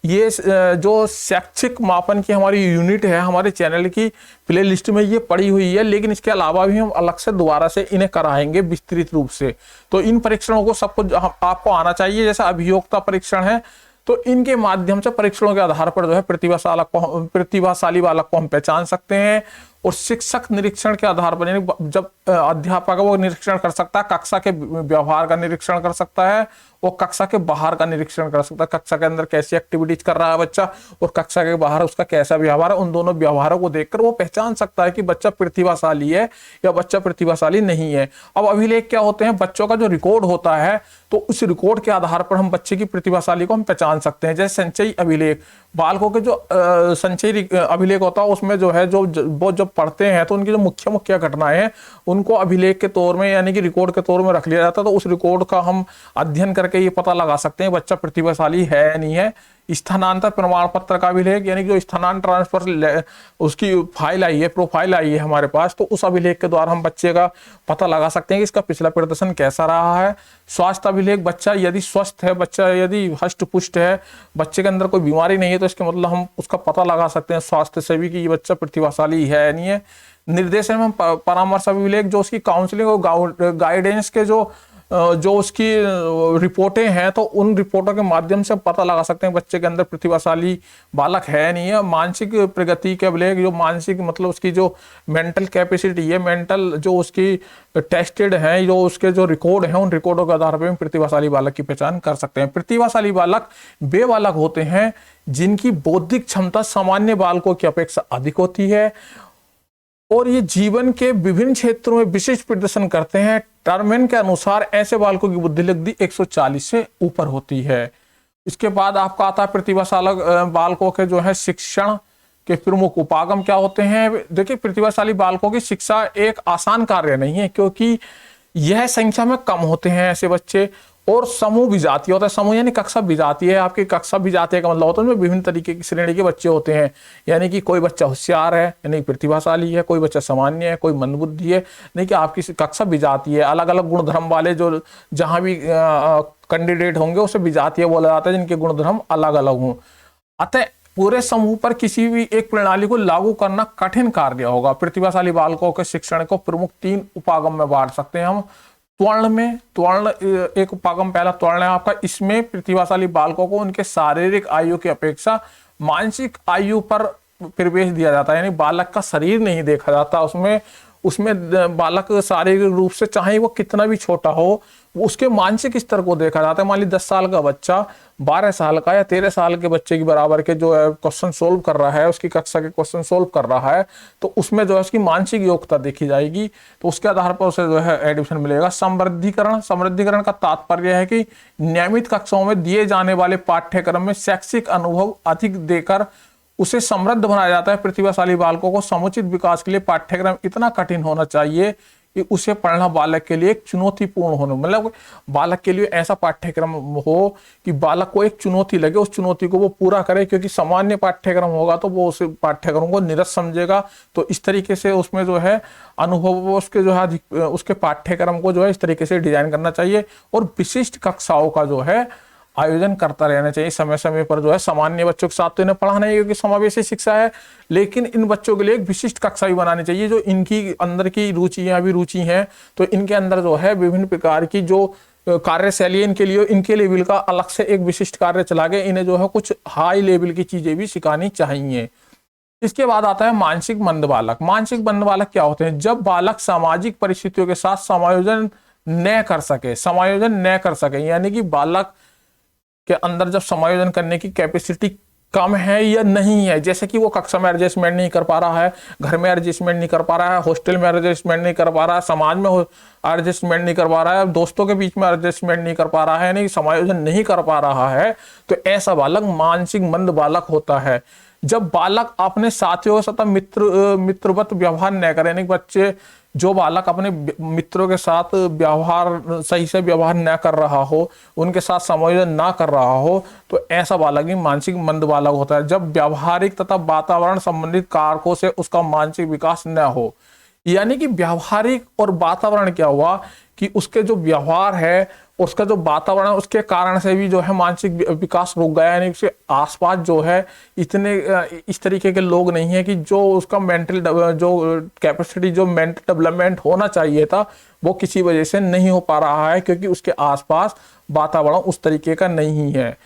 ये जो शैक्षिक मापन की हमारी यूनिट है हमारे चैनल की प्ले लिस्ट में ये पड़ी हुई है, लेकिन इसके अलावा भी हम अलग से दोबारा से इन्हें कराएंगे विस्तृत रूप से। तो इन परीक्षणों को सबको आपको आना चाहिए। जैसा अभियोक्ता परीक्षण है, तो इनके माध्यम से परीक्षणों के आधार पर जो है प्रतिभाशाली बालक को हम पहचान सकते हैं। और शिक्षक निरीक्षण के आधार पर, यानी जब अध्यापक वो निरीक्षण कर सकता है, कक्षा के व्यवहार का निरीक्षण कर सकता है, वो कक्षा के बाहर का निरीक्षण कर सकता है, कक्षा के अंदर कैसी एक्टिविटीज कर रहा है बच्चा और कक्षा के बाहर उसका कैसा व्यवहार है। उन दोनों व्यवहारों को देखकर वो पहचान सकता है कि बच्चा प्रतिभाशाली है या बच्चा प्रतिभाशाली नहीं है। अब अभिलेख क्या होते हैं? बच्चों का जो रिकॉर्ड होता है, तो उस रिकॉर्ड के आधार पर हम बच्चे की प्रतिभाशाली को हम पहचान सकते हैं। जैसे संचयी अभिलेख, बालकों के जो संचयी अभिलेख होता है, उसमें जो है वो जब पढ़ते हैं तो उनकी जो मुख्य मुख्य घटनाएं हैं उनको अभिलेख के तौर में यानी कि रिकॉर्ड के तौर में रख लिया जाता है। तो उस रिकॉर्ड का हम अध्ययन करके ये पता लगा सकते हैं बच्चा प्रतिभाशाली है या नहीं है। स्थानांतर प्रमाण पत्र का अभिलेख, यानी जो स्थानांतर ट्रांसफर उसकी फाइल आई है, प्रोफाइल आई है हमारे पास, तो उस अभिलेख के द्वारा हम बच्चे का पता लगा सकते हैं कि इसका पिछला प्रदर्शन कैसा रहा है। स्वास्थ्य अभिलेख, बच्चा यदि स्वस्थ है, बच्चा यदि हष्ट पुष्ट है, बच्चे के अंदर कोई बीमारी नहीं है, तो इसके मतलब हम उसका पता लगा सकते हैं स्वास्थ्य सेवी कि ये बच्चा प्रतिभाशाली है या नहीं है। निर्देशन में परामर्श अभिलेख, जो उसकी काउंसलिंग और गाइडेंस के जो उसकी रिपोर्टें हैं, तो उन रिपोर्टों के माध्यम से पता लगा सकते हैं बच्चे के अंदर प्रतिभाशाली बालक है नहीं है। मानसिक प्रगति के अभिलेख, जो मानसिक मतलब उसकी जो मेंटल कैपेसिटी है, मेंटल जो उसकी टेस्टेड है, जो उसके जो रिकॉर्ड हैं, उन रिकॉर्डों के आधार पर हम प्रतिभाशाली बालक की पहचान कर सकते हैं। प्रतिभाशाली बालक वे बालक होते हैं जिनकी बौद्धिक क्षमता सामान्य बालकों की अपेक्षा अधिक होती है और ये जीवन के विभिन्न क्षेत्रों में विशिष्ट प्रदर्शन करते हैं। टर्मेन के अनुसार ऐसे बालकों की बुद्धि लब्धि 140 से ऊपर होती है। इसके बाद आपका आता है प्रतिभाशाली बालकों के जो है शिक्षण के प्रमुख उपागम क्या होते हैं। देखिए, प्रतिभाशाली बालकों की शिक्षा एक आसान कार्य नहीं है, क्योंकि यह संख्या में कम होते हैं ऐसे बच्चे, और समूह विजातीय होता है। समूह यानी कक्षा विजातीय है। आपकी कक्षा विजातीय का मतलब होता है विभिन्न तरीके की श्रेणी के बच्चे होते हैं, यानी कि कोई बच्चा होशियार है यानी प्रतिभाशाली है, कोई बच्चा सामान्य है, कोई मंदबुद्धि है। नहीं कि आपकी कक्षा विजातीय है, अलग अलग गुणधर्म वाले जो जहां भी कैंडिडेट होंगे उसे विजातीय बोला जाता है, जिनके गुणधर्म अलग अलग हों। अतः पूरे समूह पर किसी भी एक प्रणाली को लागू करना कठिन कार्य होगा। प्रतिभाशाली बालकों के शिक्षण को प्रमुख 3 उपागम में बांट सकते हैं हम। त्वरण एक उपागम, पहला त्वरण है आपका। इसमें प्रतिभाशाली बालकों को उनके शारीरिक आयु की अपेक्षा मानसिक आयु पर प्रवेश दिया जाता है, यानी बालक का शरीर नहीं देखा जाता उसमें बालक शारीरिक रूप से चाहे वो कितना भी छोटा हो, उसके मानसिक स्तर को देखा जाता है। मान ली 10 साल का बच्चा 12 साल का या 13 साल के बच्चे के बराबर के जो है क्वेश्चन सोल्व कर रहा है, उसकी कक्षा के क्वेश्चन सोल्व कर रहा है, तो उसमें जो है उसकी मानसिक योग्यता देखी जाएगी, तो उसके आधार पर उसे जो है एडमिशन मिलेगा। समृद्धिकरण का तात्पर्य है कि नियमित कक्षाओं में दिए जाने वाले पाठ्यक्रम में शैक्षिक अनुभव अधिक देकर उसे समृद्ध बनाया जाता है। प्रतिभाशाली बालकों को समुचित विकास के लिए पाठ्यक्रम इतना कठिन होना चाहिए कि उसे पढ़ना बालक के लिए एक चुनौतीपूर्ण होना, मतलब बालक के लिए ऐसा पाठ्यक्रम हो कि बालक को एक चुनौती लगे, उस चुनौती को वो पूरा करे। क्योंकि सामान्य पाठ्यक्रम होगा तो वो उस पाठ्यक्रम को निरस समझेगा। तो इस तरीके से उसमें जो है अनुभव उसके जो है उसके पाठ्यक्रम को जो है इस तरीके से डिजाइन करना चाहिए और विशिष्ट कक्षाओं का जो है आयोजन करता रहना चाहिए समय समय पर। जो है सामान्य बच्चों के साथ तो इन्हें पढ़ाना है क्योंकि समावेशी शिक्षा है, लेकिन इन बच्चों के लिए एक विशिष्ट कक्षा भी बनानी चाहिए जो इनकी अंदर की रुचियां भी रुचि हैं, तो इनके अंदर जो है विभिन्न प्रकार की जो कार्यशैली इनके लिए इनके लेवल का अलग से एक विशिष्ट कार्य चला के इन्हें जो है कुछ हाई लेवल की चीजें भी सिखानी चाहिए। इसके बाद आता है मानसिक मंद बालक। मानसिक मंद बालक क्या होते हैं? जब बालक सामाजिक परिस्थितियों के साथ समायोजन न कर सके, यानी कि बालक के अंदर जब समायोजन करने की कैपेसिटी कम है या नहीं है, जैसे कि वो कक्षा में एडजस्टमेंट नहीं कर पा रहा है, घर में एडजस्टमेंट नहीं कर पा रहा है, हॉस्टल में एडजस्टमेंट नहीं कर पा रहा है, समाज में एडजस्टमेंट नहीं कर पा रहा है, दोस्तों के बीच में एडजस्टमेंट नहीं कर पा रहा है, यानी समायोजन नहीं कर पा रहा है, तो ऐसा बालक मानसिक मंद बालक होता है। जब बालक अपने साथियों के साथ मित्रवत व्यवहार न करे, यानी बच्चे जो बालक अपने मित्रों के साथ सही से व्यवहार न कर रहा हो, उनके साथ समायोजन ना कर रहा हो, तो ऐसा बालक ही मानसिक मंद बालक होता है। जब व्यावहारिक तथा वातावरण संबंधित कारकों से उसका मानसिक विकास न हो, यानी कि व्यावहारिक और वातावरण क्या हुआ कि उसके जो व्यवहार है, उसका जो वातावरण, उसके कारण से भी जो है मानसिक विकास रुक गया, यानी उसके आसपास जो है इतने इस तरीके के लोग नहीं है कि जो उसका मेंटल जो कैपेसिटी जो मेंटल डेवलपमेंट होना चाहिए था वो किसी वजह से नहीं हो पा रहा है, क्योंकि उसके आसपास वातावरण उस तरीके का नहीं है।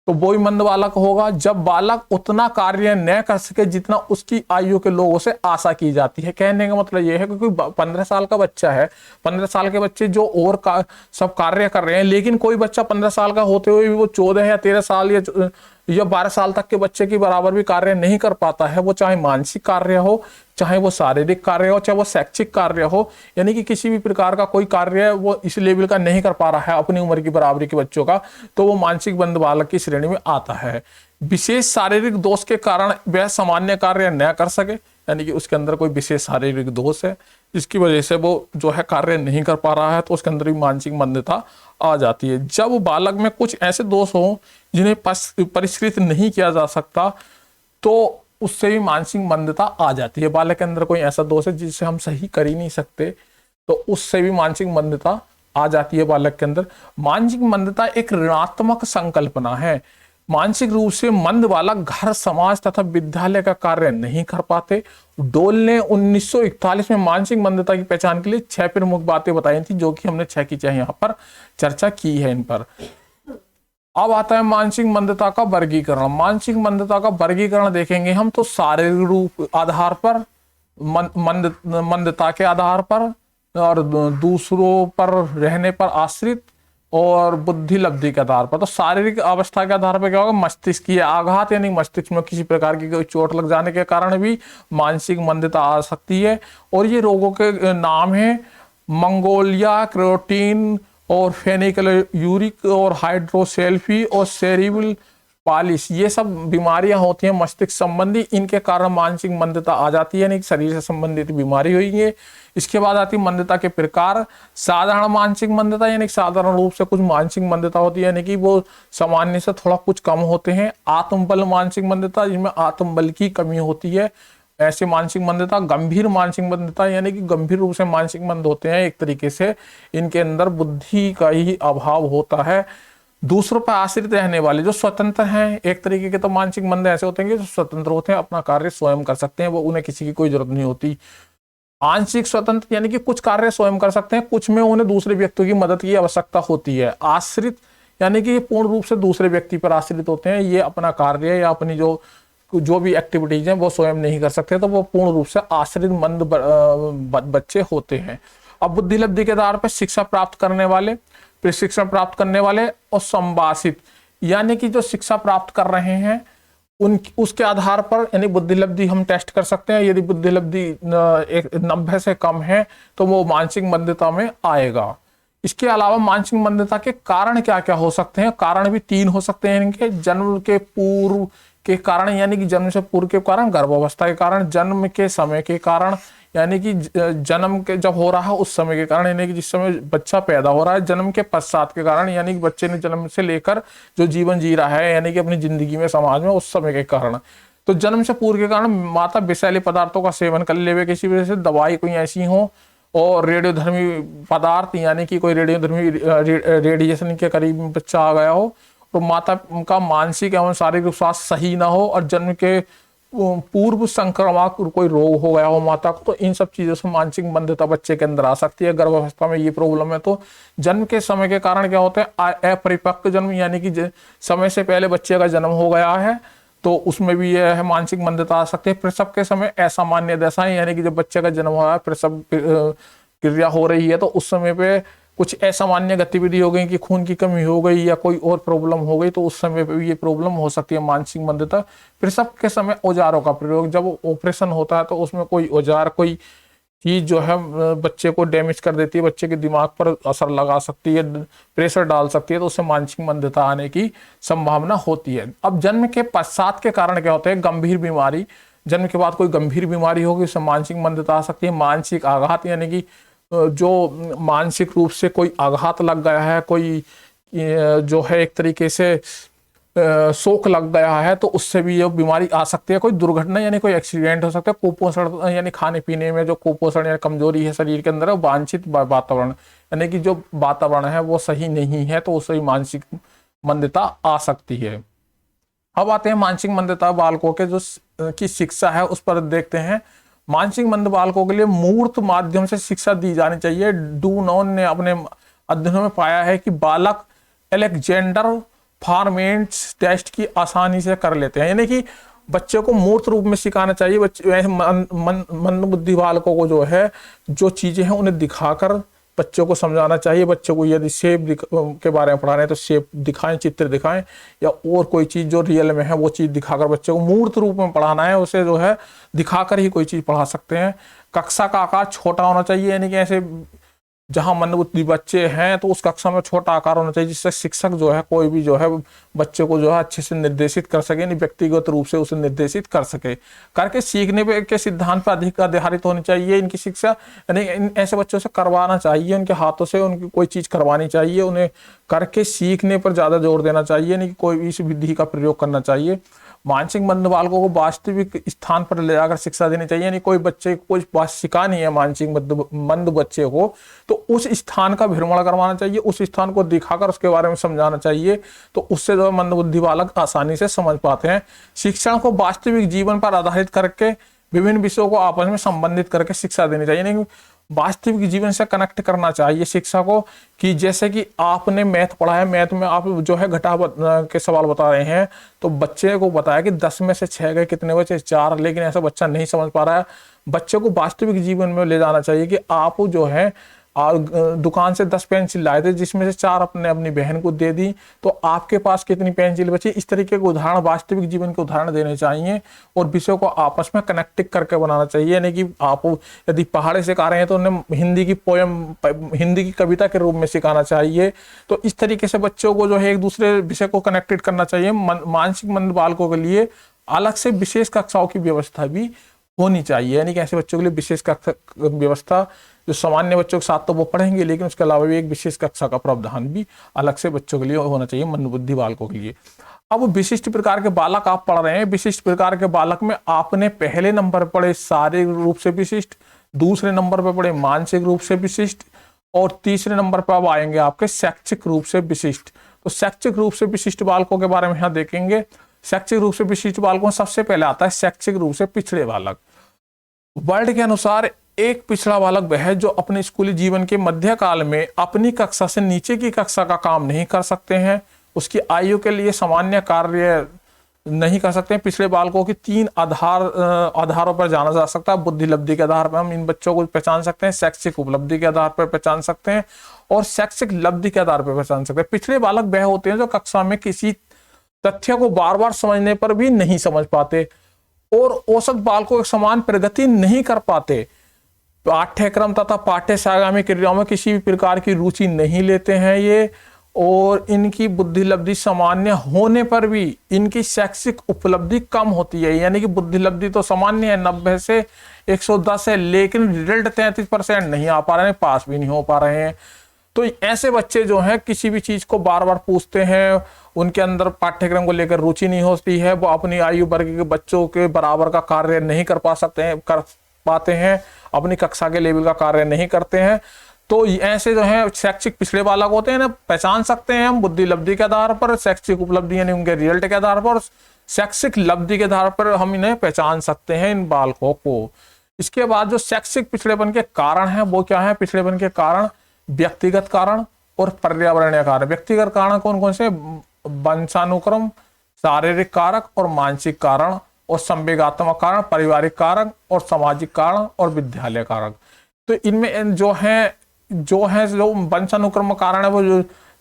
तो वो ही मंद बालक होगा जब बालक उतना कार्य न कर सके जितना उसकी आयु के लोगों से आशा की जाती है। कहने का मतलब यह है कि कोई 15 साल का बच्चा है, 15 साल के बच्चे जो और सब कार्य कर रहे हैं, लेकिन कोई बच्चा 15 साल का होते हुए भी वो 14 या 13 साल या 12 साल तक के बच्चे की बराबर भी कार्य नहीं कर पाता है। वो चाहे मानसिक कार्य हो, चाहे वो शारीरिक कार्य हो, चाहे वो शैक्षिक कार्य हो, यानी कि किसी भी प्रकार का कोई कार्य वो इस लेवल का नहीं कर पा रहा है अपनी उम्र की बराबरी के बच्चों का, तो वो मानसिक मंद बालक की श्रेणी में आता है। विशेष शारीरिक दोष के कारण वह सामान्य कार्य न कर सके, यानी कि उसके अंदर कोई विशेष शारीरिक दोष है जिसकी वजह से वो जो है कार्य नहीं कर पा रहा है, तो उसके अंदर भी मानसिक मंदता आ जाती है। जब बालक में कुछ ऐसे दोष हों जिन्हें परिष्कृत नहीं किया जा सकता, तो उससे भी मानसिक मंदता आ जाती है। बालक के अंदर कोई ऐसा दोष है जिसे हम सही कर ही नहीं सकते, तो उससे भी मानसिक मंदता आ जाती है बालक के अंदर। मानसिक मंदता एक ऋणात्मक संकल्पना है। मानसिक रूप से मंद बालक घर, समाज तथा विद्यालय का कार्य नहीं कर पाते। डोल ने 1941 में मानसिक मंदता की पहचान के लिए 6 प्रमुख बातें बताई थी, जो कि हमने 6 की 6 यहाँ पर चर्चा की है इन पर। अब आता है मानसिक मंदता का वर्गीकरण। मानसिक मंदता का वर्गीकरण देखेंगे हम तो शारीरिक रूप आधार पर, मंदता के आधार पर, और दूसरों पर रहने पर आश्रित, और बुद्धि लब्धि के आधार पर। तो शारीरिक अवस्था के आधार पर क्या होगा, मस्तिष्क की आघात, यानी मस्तिष्क में किसी प्रकार की कोई चोट लग जाने के कारण भी मानसिक मंदता आ सकती है। और ये रोगों के नाम है मंगोलिया, क्रोटीन और फेनिकल यूरिक और हाइड्रोसेल्फी और सेरिब्रल पालिस, ये सब बीमारियां होती हैं मस्तिष्क संबंधी। इनके कारण मानसिक मंदता आ जाती है, यानी शरीर से संबंधित बीमारी हुई है। इसके बाद आती है मंदता के प्रकार। साधारण मानसिक मंदता, यानी साधारण रूप से कुछ मानसिक मंदता होती है, यानी कि वो सामान्य से थोड़ा कुछ कम होते हैं। आत्मबल मानसिक मंदता, जिसमें आत्मबल की कमी होती है, ऐसे मानसिक मंदता। गंभीर मानसिक मंदता, यानी कि गंभीर रूप से मानसिक मंद होते हैं, एक तरीके से इनके अंदर बुद्धि का ही अभाव होता है। दूसरों पर आश्रित रहने वाले जो स्वतंत्र हैं, एक तरीके के तो मानसिक मंद ऐसे होते हैं जो स्वतंत्र होते हैं, अपना कार्य स्वयं कर सकते हैं, वो उन्हें किसी की कोई जरूरत नहीं होती। आंशिक स्वतंत्र, यानी कि कुछ कार्य स्वयं कर सकते हैं, कुछ में उन्हें दूसरे व्यक्तियों की मदद की आवश्यकता होती है। आश्रित, यानी कि ये पूर्ण रूप से दूसरे व्यक्ति पर आश्रित होते हैं, ये अपना कार्य या अपनी जो भी एक्टिविटीज हैं वो स्वयं नहीं कर सकते, तो वो पूर्ण रूप से आश्रित मंद बच्चे होते हैं। अब बुद्धि लब्धि के आधार पर शिक्षा प्राप्त करने वाले, प्रशिक्षण प्राप्त करने वाले और संवासित, यानी कि जो शिक्षा प्राप्त कर रहे हैं उसके आधार पर, यानी बुद्धि लब्धि हम टेस्ट कर सकते हैं। यदि बुद्धि लब्धि 90 से कम है तो वो मानसिक मंदता में आएगा। इसके अलावा मानसिक मंदता के कारण क्या क्या हो सकते हैं? कारण भी 3 हो सकते हैं इनके। जन्म के पूर्व के कारण, यानी कि जन्म से पूर्व के कारण, गर्भावस्था के कारण, जन्म के समय के कारण, यानी कि जन्म के जब हो रहा है उस समय के कारण, यानी कि जिस समय बच्चा पैदा हो रहा है, जन्म के पश्चात के कारण, यानी कि बच्चे ने जन्म से लेकर जो जीवन जी रहा है, यानी कि अपनी जिंदगी में, समाज में, उस समय के कारण। तो जन्म से पूर्व के कारण माता विषैले पदार्थों का सेवन कर लेवे किसी वजह से, दवाई कोई ऐसी हो, और रेडियोधर्मी पदार्थ, यानी कि कोई रेडियोधर्मी रेडिएशन के करीब बच्चा आ गया हो, तो माता का मानसिक एवं शारीरिक स्वास्थ्य सही ना हो, और जन्म के पूर्व संक्रामक कोई रोग हो गया हो माता को, तो इन सब चीजों से मानसिक मंदता बच्चे के अंदर आ सकती है। गर्भावस्था में ये प्रॉब्लम है। तो जन्म के समय के कारण क्या होता है, अपरिपक्व जन्म, यानी कि समय से पहले बच्चे का जन्म हो गया है, तो उसमें भी यह है मानसिक मंदता आ सकती है। प्रसव के समय असामान्य दशाएं, यानी कि जब बच्चे का जन्म हो रहा है, प्रसव क्रिया हो रही है, तो उस समय पे कुछ असामान्य गतिविधि हो गई कि खून की कमी हो गई या कोई और प्रॉब्लम हो गई, तो उस समय पे भी ये प्रॉब्लम हो सकती है मानसिक मंदता। प्रसव के समय औजारों का प्रयोग, जब ऑपरेशन होता है तो उसमें कोई औजार, कोई चीज जो है बच्चे को डैमेज कर देती है, बच्चे के दिमाग पर असर लगा सकती है, प्रेशर डाल सकती है, तो उससे मानसिक मंदता आने की संभावना होती है। अब जन्म के पश्चात के कारण क्या होते हैं, गंभीर बीमारी, जन्म के बाद कोई गंभीर बीमारी होगी, उससे मानसिक मंदता आ सकती है। मानसिक आघात, यानी कि जो मानसिक रूप से कोई आघात लग गया है, कोई जो है एक तरीके से शोक लग गया है, तो उससे भी ये बीमारी आ सकती है। कोई दुर्घटना, यानी कोई एक्सीडेंट हो सकता है। कुपोषण, यानी खाने पीने में जो कुपोषण या कमजोरी है शरीर के अंदर, वांछित वातावरण, यानी कि जो वातावरण है वो सही नहीं है, तो उससे भी मानसिक मंदता आ सकती है। अब आते हैं मानसिक मंदता बालकों के जो की शिक्षा है उस पर देखते हैं। मानसिक मंद बालकों के लिए मूर्त माध्यम से शिक्षा दी जानी चाहिए। डू नॉन ने अपने अध्ययनों में पाया है कि बालक अलेक्जेंडर फॉर्मेट्स टेस्ट की आसानी से कर लेते हैं। यानी कि बच्चे को मूर्त रूप में सिखाना चाहिए। बच्चे मंद बुद्धि बालकों को जो है जो चीजें हैं उन्हें दिखाकर बच्चों को समझाना चाहिए। बच्चों को यदि शेप के बारे में पढ़ा रहे हैं तो शेप दिखाएं, चित्र दिखाएं, या और कोई चीज जो रियल में है वो चीज दिखाकर बच्चों को मूर्त रूप में पढ़ाना है। उसे जो है दिखाकर ही कोई चीज पढ़ा सकते हैं। कक्षा का आकार छोटा होना चाहिए, यानी कि ऐसे जहां मंदबुद्धि बच्चे हैं तो उस कक्षा में छोटा आकार होना चाहिए, जिससे शिक्षक जो है कोई भी जो है बच्चे को जो है अच्छे से निर्देशित कर सके, नहीं व्यक्तिगत रूप से उसे निर्देशित कर सके। करके सीखने पे के सिद्धांत पर अधिक आधारित होनी चाहिए इनकी शिक्षा। यानी ऐसे बच्चों से करवाना चाहिए, उनके हाथों से उनकी कोई चीज करवानी चाहिए, उन्हें करके सीखने पर ज्यादा जोर देना चाहिए, नहीं कोई भी इस विधि का प्रयोग करना चाहिए। मानसिक मंद बालकों को वास्तविक स्थान पर ले जाकर शिक्षा देनी चाहिए। यानी कोई बच्चे को कोई बात सिखानी है मानसिक मंद बच्चे को, तो उस स्थान का भ्रमण करवाना चाहिए, उस स्थान को दिखाकर उसके बारे में समझाना चाहिए, तो उससे जो मंद बुद्धि बालक आसानी से समझ पाते हैं। शिक्षण को वास्तविक जीवन पर आधारित करके विभिन्न विषयों को आपस में संबंधित करके शिक्षा देनी चाहिए। यानी वास्तविक जीवन से कनेक्ट करना चाहिए शिक्षा को, कि जैसे कि आपने मैथ पढ़ा है, मैथ में आप जो है घटा के सवाल बता रहे हैं, तो बच्चे को बताया कि 10 में से 6 गए, कितने बचे 4, लेकिन ऐसा बच्चा नहीं समझ पा रहा है। बच्चे को वास्तविक जीवन में ले जाना चाहिए कि आप जो है दुकान से 10 पेंसिल लाए थे, जिसमें से 4 अपने अपनी बहन को दे दी, तो आपके पास कितनी पेंसिल बची। इस तरीके के उदाहरण, वास्तविक जीवन के उदाहरण देने चाहिए और विषयों को आपस में कनेक्ट करके बनाना चाहिए। यानी कि आप यदि पहाड़े सिखा रहे हैं तो उन्हें हिंदी की पोयम, हिंदी की कविता के रूप में सिखाना चाहिए। तो इस तरीके से बच्चों को जो है एक दूसरे विषय को कनेक्टेड करना चाहिए। मानसिक मंद बालकों के लिए अलग से विशेष कक्षाओं की व्यवस्था भी होनी चाहिए। यानी कि ऐसे बच्चों के लिए विशेष कक्षा व्यवस्था, जो सामान्य बच्चों के साथ तो वो पढ़ेंगे, लेकिन उसके अलावा भी एक विशेष कक्षा का प्रावधान भी अलग से बच्चों के लिए होना चाहिए, मंदबुद्धि बालकों के लिए। अब विशिष्ट प्रकार के बालक आप पढ़ रहे हैं। विशिष्ट प्रकार के बालक में आपने पहले नंबर पर पढ़े शारीरिक रूप से विशिष्ट, दूसरे नंबर पर पढ़े मानसिक रूप से विशिष्ट, और तीसरे नंबर पर अब आएंगे आपके शैक्षिक रूप से विशिष्ट। तो शैक्षिक रूप से विशिष्ट बालकों के बारे में यहाँ देखेंगे। शैक्षिक रूप से विशिष्ट बालकों में सबसे पहले आता है शैक्षिक रूप से पिछड़े बालक। वर्ल्ड के अनुसार एक पिछड़ा बालक वह है जो अपने स्कूली जीवन के मध्यकाल में अपनी कक्षा से नीचे की कक्षा का काम नहीं कर सकते हैं, उसकी आयु के लिए सामान्य कार्य नहीं कर सकते हैं। पिछड़े बालकों की 3 आधारों पर जाना जा सकता है। बुद्धि लब्धि के आधार पर हम इन बच्चों को पहचान सकते हैं, शैक्षिक उपलब्धि के आधार पर पहचान सकते हैं, और शैक्षिक लब्धि के आधार पर पहचान सकते हैं। पिछड़े बालक वह होते हैं जो कक्षा में किसी तथ्य को बार बार समझने पर भी नहीं समझ पाते और औसत बालकों के समान प्रगति नहीं कर पाते। पाठ्यक्रम तथा पाठ्य सागामी क्रियाओं में किसी भी प्रकार की रुचि नहीं लेते हैं ये, और इनकी बुद्धि लब्धि सामान्य होने पर भी इनकी शैक्षिक उपलब्धि कम होती है। यानी कि बुद्धि लब्धि तो सामान्य है, 90 से 110 है, लेकिन रिजल्ट 33% नहीं आ पा रहे हैं, पास भी नहीं हो पा रहे हैं। तो ऐसे बच्चे जो हैं किसी भी चीज को बार बार पूछते हैं, उनके अंदर पाठ्यक्रम को लेकर रुचि नहीं होती है, वो अपनी आयु वर्ग के बच्चों के बराबर का कार्य नहीं कर पाते हैं, अपनी कक्षा के लेवल का कार्य नहीं करते हैं। तो ऐसे जो है शैक्षिक पिछड़े बालक होते हैं ना, पहचान सकते हैं हम बुद्धि लब्धि के आधार पर, शैक्षिक उपलब्धि यानी उनके रिजल्ट के आधार पर, शैक्षिक लब्धि के आधार पर हम इन्हें पहचान सकते हैं इन बालकों को। इसके बाद जो शैक्षिक पिछड़ेपन के कारण है वो क्या है? पिछड़ेपन के कारण व्यक्तिगत कारण और पर्यावरणीय कारण। व्यक्तिगत कारण कौन कौन से? वंशानुक्रम, शारीरिक कारक और मानसिक कारण, और संवेगात्मक कारण, पारिवारिक कारक और सामाजिक कारण, और विद्यालय कारक। तो इनमें जो वंशानुक्रम कारण है वो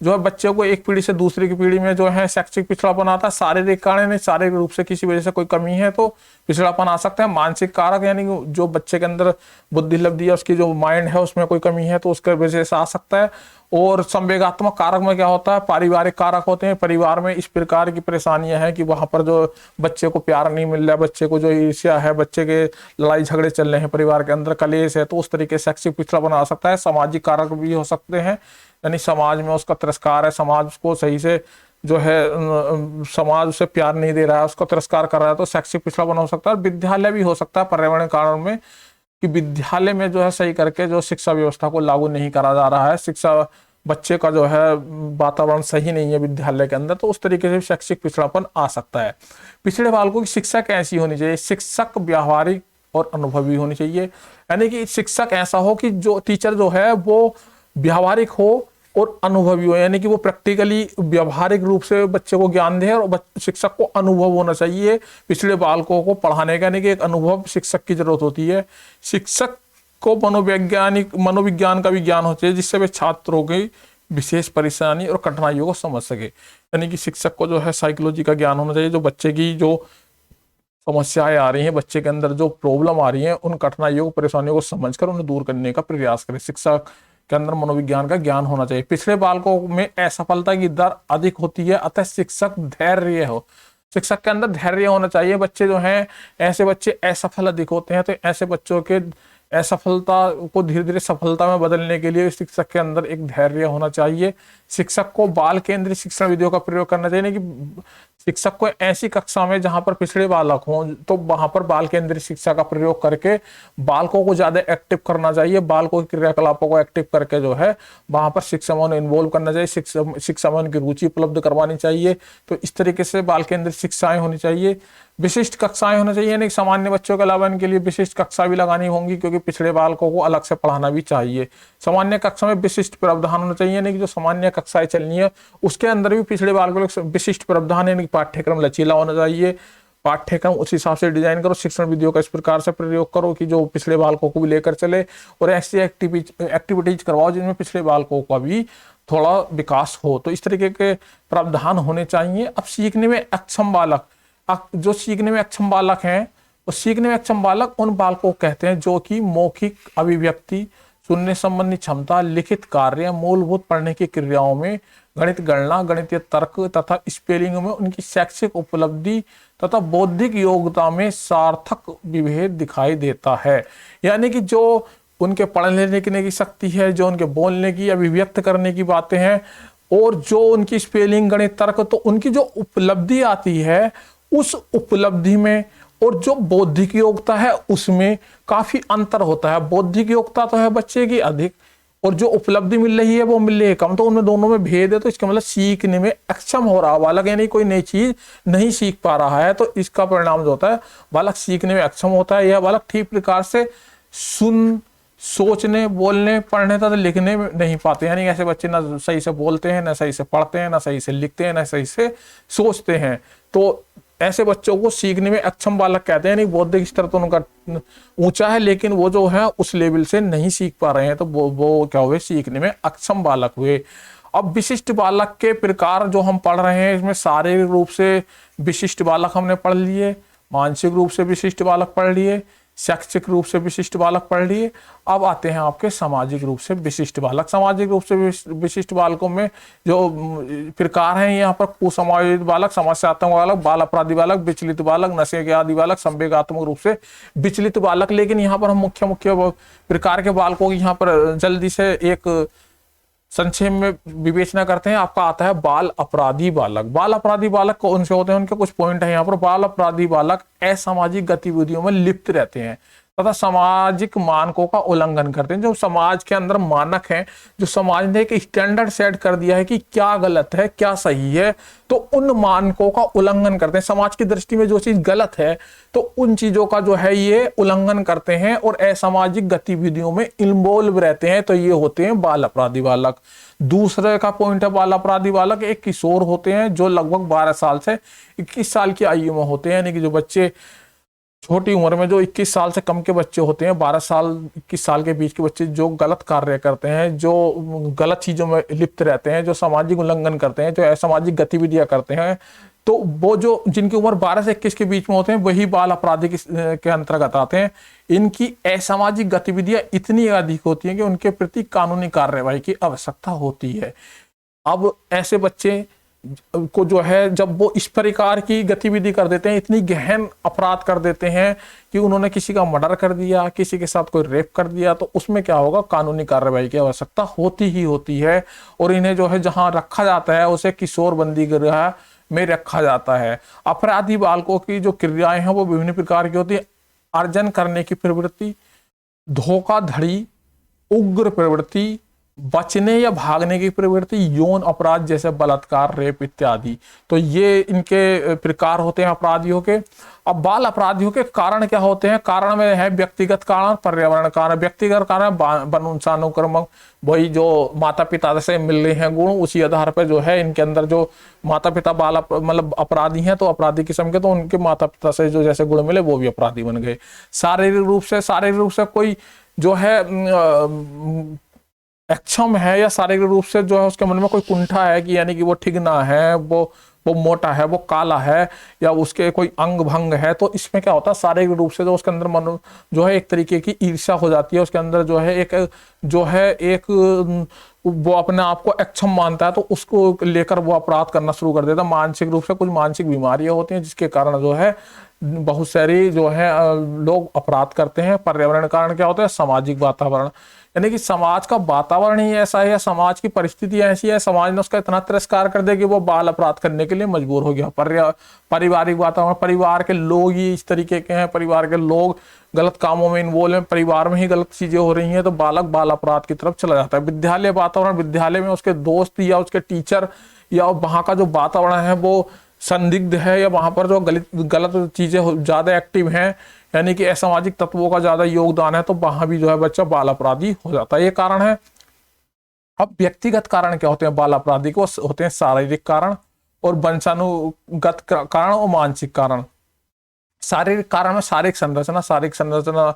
जो है बच्चे को एक पीढ़ी से दूसरी की पीढ़ी में जो है शैक्षिक पिछड़ापन आता है। शारीरिक कारण है, शारीरिक रूप से किसी वजह से कोई कमी है तो पिछड़ापन आ सकता है। मानसिक कारक यानी जो बच्चे के अंदर बुद्धि लब्धि है, उसकी जो माइंड है उसमें कोई कमी है तो उसके वजह से आ सकता है। और संवेगात्मक कारक में क्या होता है? पारिवारिक कारक होते हैं। परिवार में इस प्रकार की परेशानियां हैं कि वहां पर जो बच्चे को प्यार नहीं मिल रहा है, बच्चे को जो ईर्ष्या है, बच्चे के लड़ाई झगड़े चल रहे हैं, परिवार के अंदर कलेश है, तो उस तरीके से शैक्षिक पिछड़ापन आ सकता है। सामाजिक कारक भी हो सकते हैं, यानी समाज में उसका तिरस्कार है, समाज को सही से जो है समाज उसे प्यार नहीं दे रहा है, उसको तिरस्कार कर रहा है, तो शैक्षिक पिछड़ापन हो सकता है। विद्यालय भी हो सकता है पर्यावरण कारण में, कि विद्यालय में जो है सही करके जो शिक्षा व्यवस्था को लागू नहीं करा जा रहा है, शिक्षा बच्चे का जो है वातावरण सही नहीं है विद्यालय के अंदर, तो उस तरीके से शैक्षिक पिछड़ापन आ सकता है। पिछड़े बालकों की शिक्षा कैसी होनी चाहिए? शिक्षक व्यावहारिक और अनुभवी होनी चाहिए। यानी कि शिक्षक ऐसा हो कि जो टीचर जो है वो व्यावहारिक हो, और अनुभवी हो, यानी कि वो प्रैक्टिकली व्यावहारिक रूप से बच्चे को ज्ञान दे, और शिक्षक को अनुभव होना चाहिए पिछड़े बालकों को पढ़ाने का, यानी कि एक अनुभव शिक्षक की जरूरत होती है। शिक्षक को मनोविज्ञान का भी ज्ञान होता है, जिससे वे छात्रों की विशेष परेशानी और कठिनाइयों को समझ सके। यानी कि शिक्षक को जो है साइकोलॉजी का ज्ञान होना चाहिए, जो बच्चे की जो समस्याएं आ रही हैं, बच्चे के अंदर जो प्रॉब्लम आ रही है, उन कठिनाइयों परेशानियों को समझकर उन्हें दूर करने का प्रयास करें। शिक्षक के अंदर मनोविज्ञान का ज्ञान होना चाहिए। पिछड़े बालकों में असफलता की दर अधिक होती है, अतः शिक्षक के अंदर धैर्य होना चाहिए। बच्चे जो हैं, ऐसे बच्चे असफल अधिक होते हैं, तो ऐसे बच्चों के असफलता को धीरे धीरे सफलता में बदलने के लिए शिक्षक के अंदर एक धैर्य होना चाहिए। शिक्षक को बाल केंद्रित शिक्षण विधियों का प्रयोग करना चाहिए, कि शिक्षक को ऐसी कक्षा में जहां पर पिछड़े बालक हों, तो वहां पर बाल केंद्रित शिक्षा का प्रयोग करके बालकों को ज्यादा एक्टिव करना चाहिए। बालकों के क्रियाकलापों को एक्टिव करके जो है वहां पर शिक्षा में उन्हें इन्वॉल्व करना चाहिए, शिक्षा में उनकी रुचि उपलब्ध करवानी चाहिए। तो इस तरीके से बाल केंद्रित शिक्षाएं होनी चाहिए। विशिष्ट कक्षाएं होना चाहिए, यानी सामान्य बच्चों के अलावा इनके लिए विशिष्ट कक्षा भी लगानी होंगी, क्योंकि पिछड़े बालकों को अलग से पढ़ाना भी चाहिए। सामान्य कक्षा में विशिष्ट प्रावधान होना चाहिए, यानी कि जो सामान्य कक्षाएं चलनी है उसके अंदर भी पिछड़े बालकों के विशिष्ट प्रावधान, यानी पाठ्यक्रम लचीला होना चाहिए। पाठ्यक्रम उस हिसाब से डिजाइन करो, शिक्षण विधियों का इस प्रकार से प्रयोग करो कि जो पिछड़े बालकों को भी लेकर चले, और ऐसी एक्टिविटीज करवाओ जिनमें पिछड़े बालकों का भी थोड़ा विकास हो। तो इस तरीके के प्रावधान होने चाहिए। अब सीखने में अक्षम बालक, जो सीखने में अक्षम बालक हैं, वो सीखने में अक्षम बालक उन बालकों को कहते हैं जो कि मौखिक अभिव्यक्ति, सुनने संबंधी क्षमता, लिखित कार्य, मूलभूत पढ़ने की क्रियाओं में, गणित गणना, गणितीय तर्क तथा स्पेलिंग में उनकी शैक्षिक उपलब्धि तथा बौद्धिक योग्यता में सार्थक विभेद दिखाई देता है। यानी कि जो उनके पढ़ने लिखने की शक्ति है, जो उनके बोलने की, अभिव्यक्त करने की बातें हैं, और जो उनकी स्पेलिंग, गणित, तर्क, तो उनकी जो उपलब्धि आती है, उस उपलब्धि में और जो बौद्धिक योग्यता है उसमें काफी अंतर होता है। बौद्धिक योग्यता तो है बच्चे की अधिक, और जो उपलब्धि मिल रही है वो मिल रही है कम, तो उनमें दोनों में भेद है। तो इसका मतलब सीखने में अक्षम हो रहा बालक, यानी कोई नई चीज नहीं सीख पा रहा है, तो इसका परिणाम जो होता है बालक सीखने में अक्षम होता है। यह बालक ठीक प्रकार से सोचने, बोलने, पढ़ने तथा लिखने में नहीं पाते, यानी ऐसे बच्चे ना सही से बोलते हैं, ना सही से पढ़ते हैं, ना सही से लिखते हैं, ना सही से सोचते हैं। तो ऐसे बच्चों को सीखने में अक्षम बालक कहते हैं। नहीं, बौद्धिक स्तर तो उनका ऊंचा है, लेकिन वो जो है उस लेवल से नहीं सीख पा रहे हैं, तो वो क्या हुए, सीखने में अक्षम बालक हुए। अब विशिष्ट बालक के प्रकार जो हम पढ़ रहे हैं, इसमें शारीरिक रूप से विशिष्ट बालक हमने पढ़ लिए, मानसिक रूप से विशिष्ट बालक पढ़ लिए, शैक्षिक रूप से विशिष्ट बालक पढ़ लिए। अब आते हैं आपके सामाजिक रूप से विशिष्ट बालक। सामाजिक रूप से विशिष्ट बालकों में जो प्रकार हैं यहाँ पर: कुसमायोजित बालक, समस्यात्मक बालक, बाल अपराधी बालक, विचलित बालक, नशे के आदि बालक, संवेगात्मक रूप से विचलित बालक। लेकिन यहाँ पर हम मुख्य मुख्य प्रकार के बालकों की यहाँ पर जल्दी से एक संक्षेप में विवेचना करते हैं। आपका आता है बाल अपराधी बालक। बाल अपराधी बालक कौन से होते हैं, उनके कुछ पॉइंट है यहाँ पर। बाल अपराधी बालक असामाजिक गतिविधियों में लिप्त रहते हैं तथा सामाजिक मानकों का उल्लंघन करते हैं। जो समाज के अंदर मानक हैं, जो समाज ने एक स्टैंडर्ड सेट कर दिया है कि क्या गलत है, क्या सही है, तो उन मानकों का उल्लंघन करते हैं। समाज की दृष्टि में जो चीज गलत है, तो उन चीजों का जो है ये उल्लंघन करते हैं और असामाजिक गतिविधियों में इन्वॉल्व रहते हैं। तो ये होते हैं बाल अपराधी बालक। दूसरे का पॉइंट है बाल अपराधी बालक एक किशोर होते हैं, जो लगभग 12 साल से 21 साल की आयु में होते हैं। यानी कि जो बच्चे छोटी उम्र में, जो 21 साल से कम के बच्चे होते हैं, 12 साल 21 साल के बीच के बच्चे जो गलत कार्य करते हैं, जो गलत चीजों में लिप्त रहते हैं, जो सामाजिक उल्लंघन करते हैं, जो असामाजिक गतिविधियां करते हैं, तो वो जो जिनकी उम्र 12 से 21 के बीच में होते हैं, वही बाल अपराधी के अंतर्गत आते हैं। इनकी असामाजिक गतिविधियां इतनी अधिक होती हैं कि उनके प्रति कानूनी कार्रवाई की आवश्यकता होती है। अब ऐसे बच्चे को जो है, जब वो इस प्रकार की गतिविधि कर देते हैं, इतनी गहन अपराध कर देते हैं कि उन्होंने किसी का मर्डर कर दिया, किसी के साथ कोई रेप कर दिया, तो उसमें क्या होगा, कानूनी कार्रवाई की आवश्यकता होती ही होती है। और इन्हें जो है जहां रखा जाता है उसे किशोर बंदी गृह में रखा जाता है। अपराधी बालकों की जो क्रियाएं हैं वो विभिन्न प्रकार की होती है। अर्जन करने की प्रवृत्ति, धोखाधड़ी, उग्र प्रवृत्ति, बचने या भागने की प्रवृत्ति, यौन अपराध जैसे बलात्कार, रेप इत्यादि। तो ये इनके प्रकार होते हैं अपराधियों के। अब बाल अपराधियों के कारण क्या होते हैं? कारण में है व्यक्तिगत कारण, पर्यावरण कारण। व्यक्तिगत कारण वंशानुक्रमक, वही जो माता पिता से मिल रहे हैं गुण, उसी आधार पर जो है इनके अंदर जो माता पिता मतलब अपराधी हैं तो अपराधी किस्म के, तो उनके माता पिता से जो जैसे गुण मिले वो भी अपराधी बन गए। शारीरिक रूप से कोई जो है अक्षम है या शारीरिक रूप से जो है उसके मन में कोई कुंठा है कि यानी कि वो ठीक ना है, वो मोटा है, वो काला है, या उसके कोई अंग भंग है, तो इसमें क्या होता है शारीरिक रूप से जो उसके अंदर मन जो है एक तरीके की ईर्ष्या हो जाती है, उसके अंदर जो है एक वो अपने आप को अक्षम मानता है, तो उसको लेकर वो अपराध करना शुरू कर देता है। मानसिक रूप से कुछ मानसिक बीमारियां होती हैं जिसके कारण जो है बहुत सारी जो है लोग अपराध करते हैं। पर्यावरण कारण क्या होता है? सामाजिक वातावरण, यानी कि समाज का वातावरण ही ऐसा है या समाज की परिस्थिति ऐसी है, समाज ने उसका इतना तिरस्कार कर दिया कि वो बाल अपराध करने के लिए मजबूर हो गया। पारिवारिक वातावरण, परिवार के लोग ही इस तरीके के हैं, परिवार के लोग गलत कामों में इन्वॉल्व हैं, परिवार में ही गलत चीजें हो रही हैं, तो बालक बाल अपराध की तरफ चला जाता है। विद्यालय वातावरण, विद्यालय में उसके दोस्त या उसके टीचर या वहां का जो वातावरण है वो संदिग्ध है, या वहां पर जो गलत चीजें ज्यादा एक्टिव हैं, यानी कि असामाजिक तत्वों का ज्यादा योगदान है, तो वहां भी जो है बच्चा बाल अपराधी हो जाता है। ये कारण है। अब व्यक्तिगत कारण क्या होते हैं बाल अपराधी को? होते हैं शारीरिक कारण और वंशानुगत कारण और मानसिक कारण। शारीरिक कारण में शारीरिक संरचना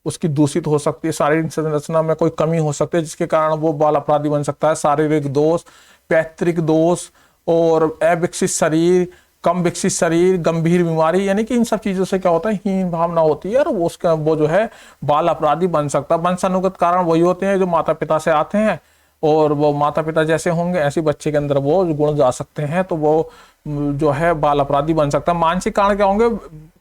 उसकी दूषित हो सकती है, शारीरिक संरचना में कोई कमी हो सकती है जिसके कारण वो बाल अपराधी बन सकता है। शारीरिक दोष, पैतृक दोष और अविकसित शरीर, कम विकसित शरीर, गंभीर बीमारी, यानी कि इन सब चीजों से क्या होता है हीन भावना होती है और वो जो है बाल अपराधी बन सकता है। वंशानुगत कारण वही होते हैं जो माता पिता से आते हैं, और वो माता पिता जैसे होंगे ऐसे बच्चे के अंदर वो गुण जा सकते हैं, तो वो जो है बाल अपराधी बन सकता है। मानसिक कारण क्या होंगे?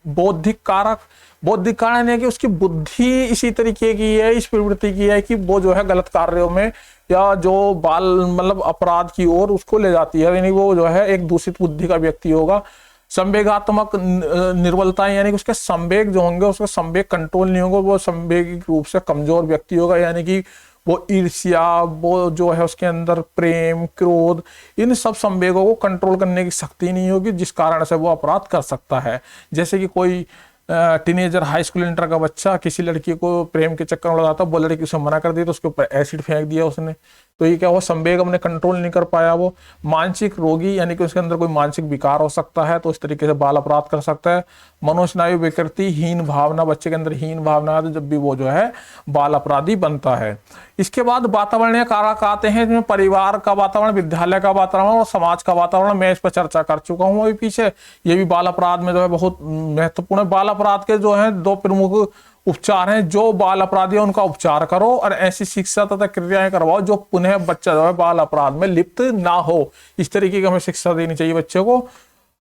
बौद्धिक कारण है कि उसकी बुद्धि इसी तरीके की है, इस प्रवृत्ति की है कि वो जो है गलत कार्यों में या जो बाल मतलब अपराध की ओर उसको ले जाती है, यानी वो जो है एक दूषित बुद्धि का व्यक्ति होगा। संवेगात्मक निर्बलता, यानी कि उसके संवेग जो होंगे उसके संवेग कंट्रोल नहीं होंगे, वो संवेगिक रूप से कमजोर व्यक्ति होगा, यानी कि वो ईर्ष्या, वो जो है उसके अंदर प्रेम, क्रोध, इन सब संवेगों को कंट्रोल करने की शक्ति नहीं होगी, जिस कारण से वो अपराध कर सकता है। जैसे कि कोई टीनेजर, हाई स्कूल इंटर का बच्चा किसी लड़की को प्रेम के चक्कर में लगाता, वो लड़की उसे मना कर दी तो उसके ऊपर एसिड फेंक दिया उसने, तो ये क्या हुआ? संवेग अपने कंट्रोल नहीं कर पाया वो। मानसिक रोगी, यानी कि उसके अंदर कोई मानसिक विकार हो सकता है, तो इस तरीके से बाल अपराध कर सकता है। मनोस्नायु विकृति, हीन भावना, बच्चे के अंदर हीन भावना, तो जब भी वो जो है बाल अपराधी बनता है। इसके बाद वातावरणीय कारक आते हैं, जिसमें परिवार का वातावरण, विद्यालय का वातावरण और समाज का वातावरण। मैं इस पर चर्चा कर चुका हूँ अभी पीछे, ये भी बाल अपराध में जो है बहुत महत्वपूर्ण है। बाल अपराध के जो है दो प्रमुख उपचार हैं। जो बाल अपराधी है उनका उपचार करो और ऐसी शिक्षा तथा क्रियाएं करवाओ जो पुनः बच्चा जो है बाल अपराध में लिप्त ना हो। इस तरीके की हमें शिक्षा देनी चाहिए बच्चे को।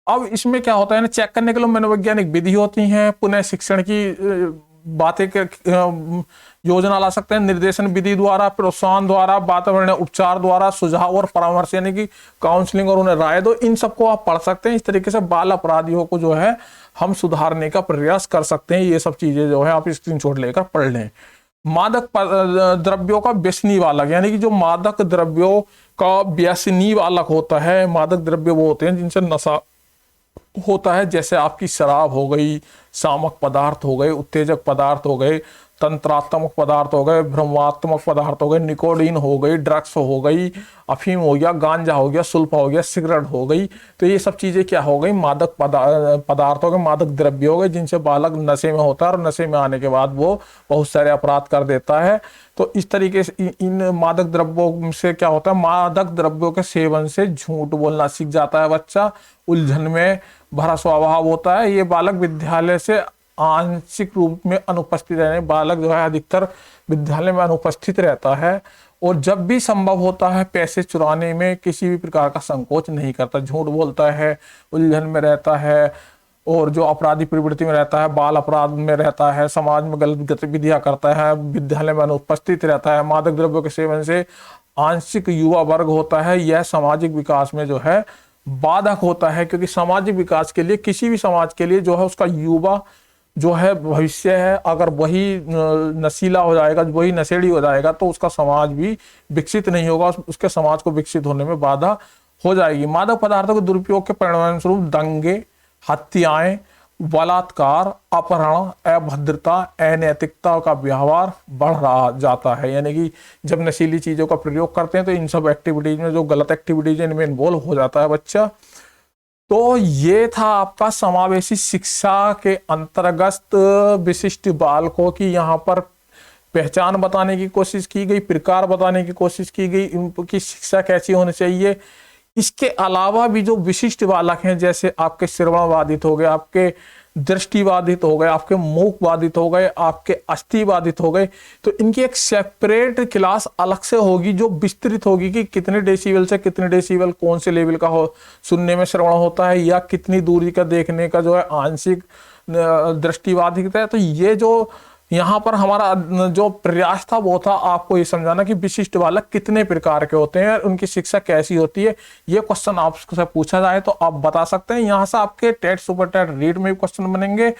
अब इसमें क्या होता है ना, चेक करने के लिए मनोवैज्ञानिक विधि होती हैं, पुनः शिक्षण की बातें योजना ला सकते हैं, निर्देशन विधि द्वारा, प्रोत्साहन द्वारा, वातावरण उपचार द्वारा, सुझाव और परामर्श यानी कि काउंसलिंग और उन्हें राय दो, इन सबको आप पढ़ सकते हैं। इस तरीके से बाल अपराधियों को जो है हम सुधारने का प्रयास कर सकते हैं। ये सब चीजें जो है आप स्क्रीनशॉट लेकर पढ़ लें। मादक द्रव्यों का व्यसनी बालक, यानी कि जो मादक द्रव्यों का व्यसनी बालक होता है, मादक द्रव्य वो होते हैं जिनसे नशा होता है, जैसे आपकी शराब हो गई, सामक पदार्थ हो गए, उत्तेजक पदार्थ हो गए, तंत्रात्मक पदार्थ हो गए, भ्रमात्मक पदार्थ हो गए, निकोडीन हो गई, ड्रग्स हो गई, अफीम हो गया, गांजा हो गया, सुल्फा हो गया, सिगरेट हो गई। तो ये सब चीजें क्या हो गई? मादक पदार्थ हो गए, मादक द्रव्य हो गए, जिनसे बालक नशे में होता है और नशे में आने के बाद वो बहुत सारे अपराध कर देता है। तो इस तरीके से इन मादक द्रव्यों से क्या होता है? मादक द्रव्यों के सेवन से झूठ बोलना सीख जाता है बच्चा, उलझन में भरा स्वभाव होता है। ये बालक विद्यालय से आंशिक रूप में अनुपस्थित रहने, बालक जो है अधिकतर विद्यालय में अनुपस्थित रहता है और जब भी संभव होता है पैसे चुराने में किसी भी प्रकार का संकोच नहीं करता, झूठ बोलता है, उलझन में रहता है और जो अपराधी प्रवृत्ति में रहता है, बाल अपराध में रहता है, समाज में गलत गतिविधियां करता है, विद्यालय में अनुपस्थित रहता है। मादक द्रव्यों के सेवन से आंशिक युवा वर्ग होता है, यह सामाजिक विकास में जो है बाधक होता है, क्योंकि सामाजिक विकास के लिए, किसी भी समाज के लिए जो है उसका युवा जो है भविष्य है, अगर वही नशीला हो जाएगा, वही नशेड़ी हो जाएगा, तो उसका समाज भी विकसित नहीं होगा, उसके समाज को विकसित होने में बाधा हो जाएगी। मादक पदार्थों के दुरुपयोग के परिणाम स्वरूप दंगे, हत्याएं, बलात्कार, अपहरण, अभद्रता, अनैतिकता का व्यवहार बढ़ रहा जाता है। यानी कि जब नशीली चीजों का प्रयोग करते हैं तो इन सब एक्टिविटीज में, जो गलत एक्टिविटीज है, इनमें इन्वॉल्व हो जाता है बच्चा। तो ये था आपका समावेशी शिक्षा के अंतर्गत विशिष्ट बालकों की यहाँ पर पहचान बताने की कोशिश की गई, प्रकार बताने की कोशिश की गई, उनकी शिक्षा कैसी होनी चाहिए। इसके अलावा भी जो विशिष्ट बालक हैं, जैसे आपके श्रवण बाधित हो गए, आपके दृष्टि बाधित हो गए, आपके मूक बाधित हो गए, आपके अस्थि बाधित हो गए, तो इनकी एक सेपरेट क्लास अलग से होगी, जो विस्तृत होगी कि कितने डेसिबल से कितने डेसिबल कौन से लेवल का हो सुनने में श्रवण होता है, या कितनी दूरी का देखने का जो है आंशिक दृष्टि बाधित है। तो ये जो यहाँ पर हमारा जो प्रयास था वो था आपको ये समझाना कि विशिष्ट बालक कितने प्रकार के होते हैं, उनकी शिक्षा कैसी होती है। ये क्वेश्चन आपसे पूछा जाए तो आप बता सकते हैं। यहाँ से आपके टेट सुपर टेट रीड में भी क्वेश्चन बनेंगे।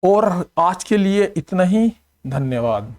और आज के लिए इतना ही, धन्यवाद।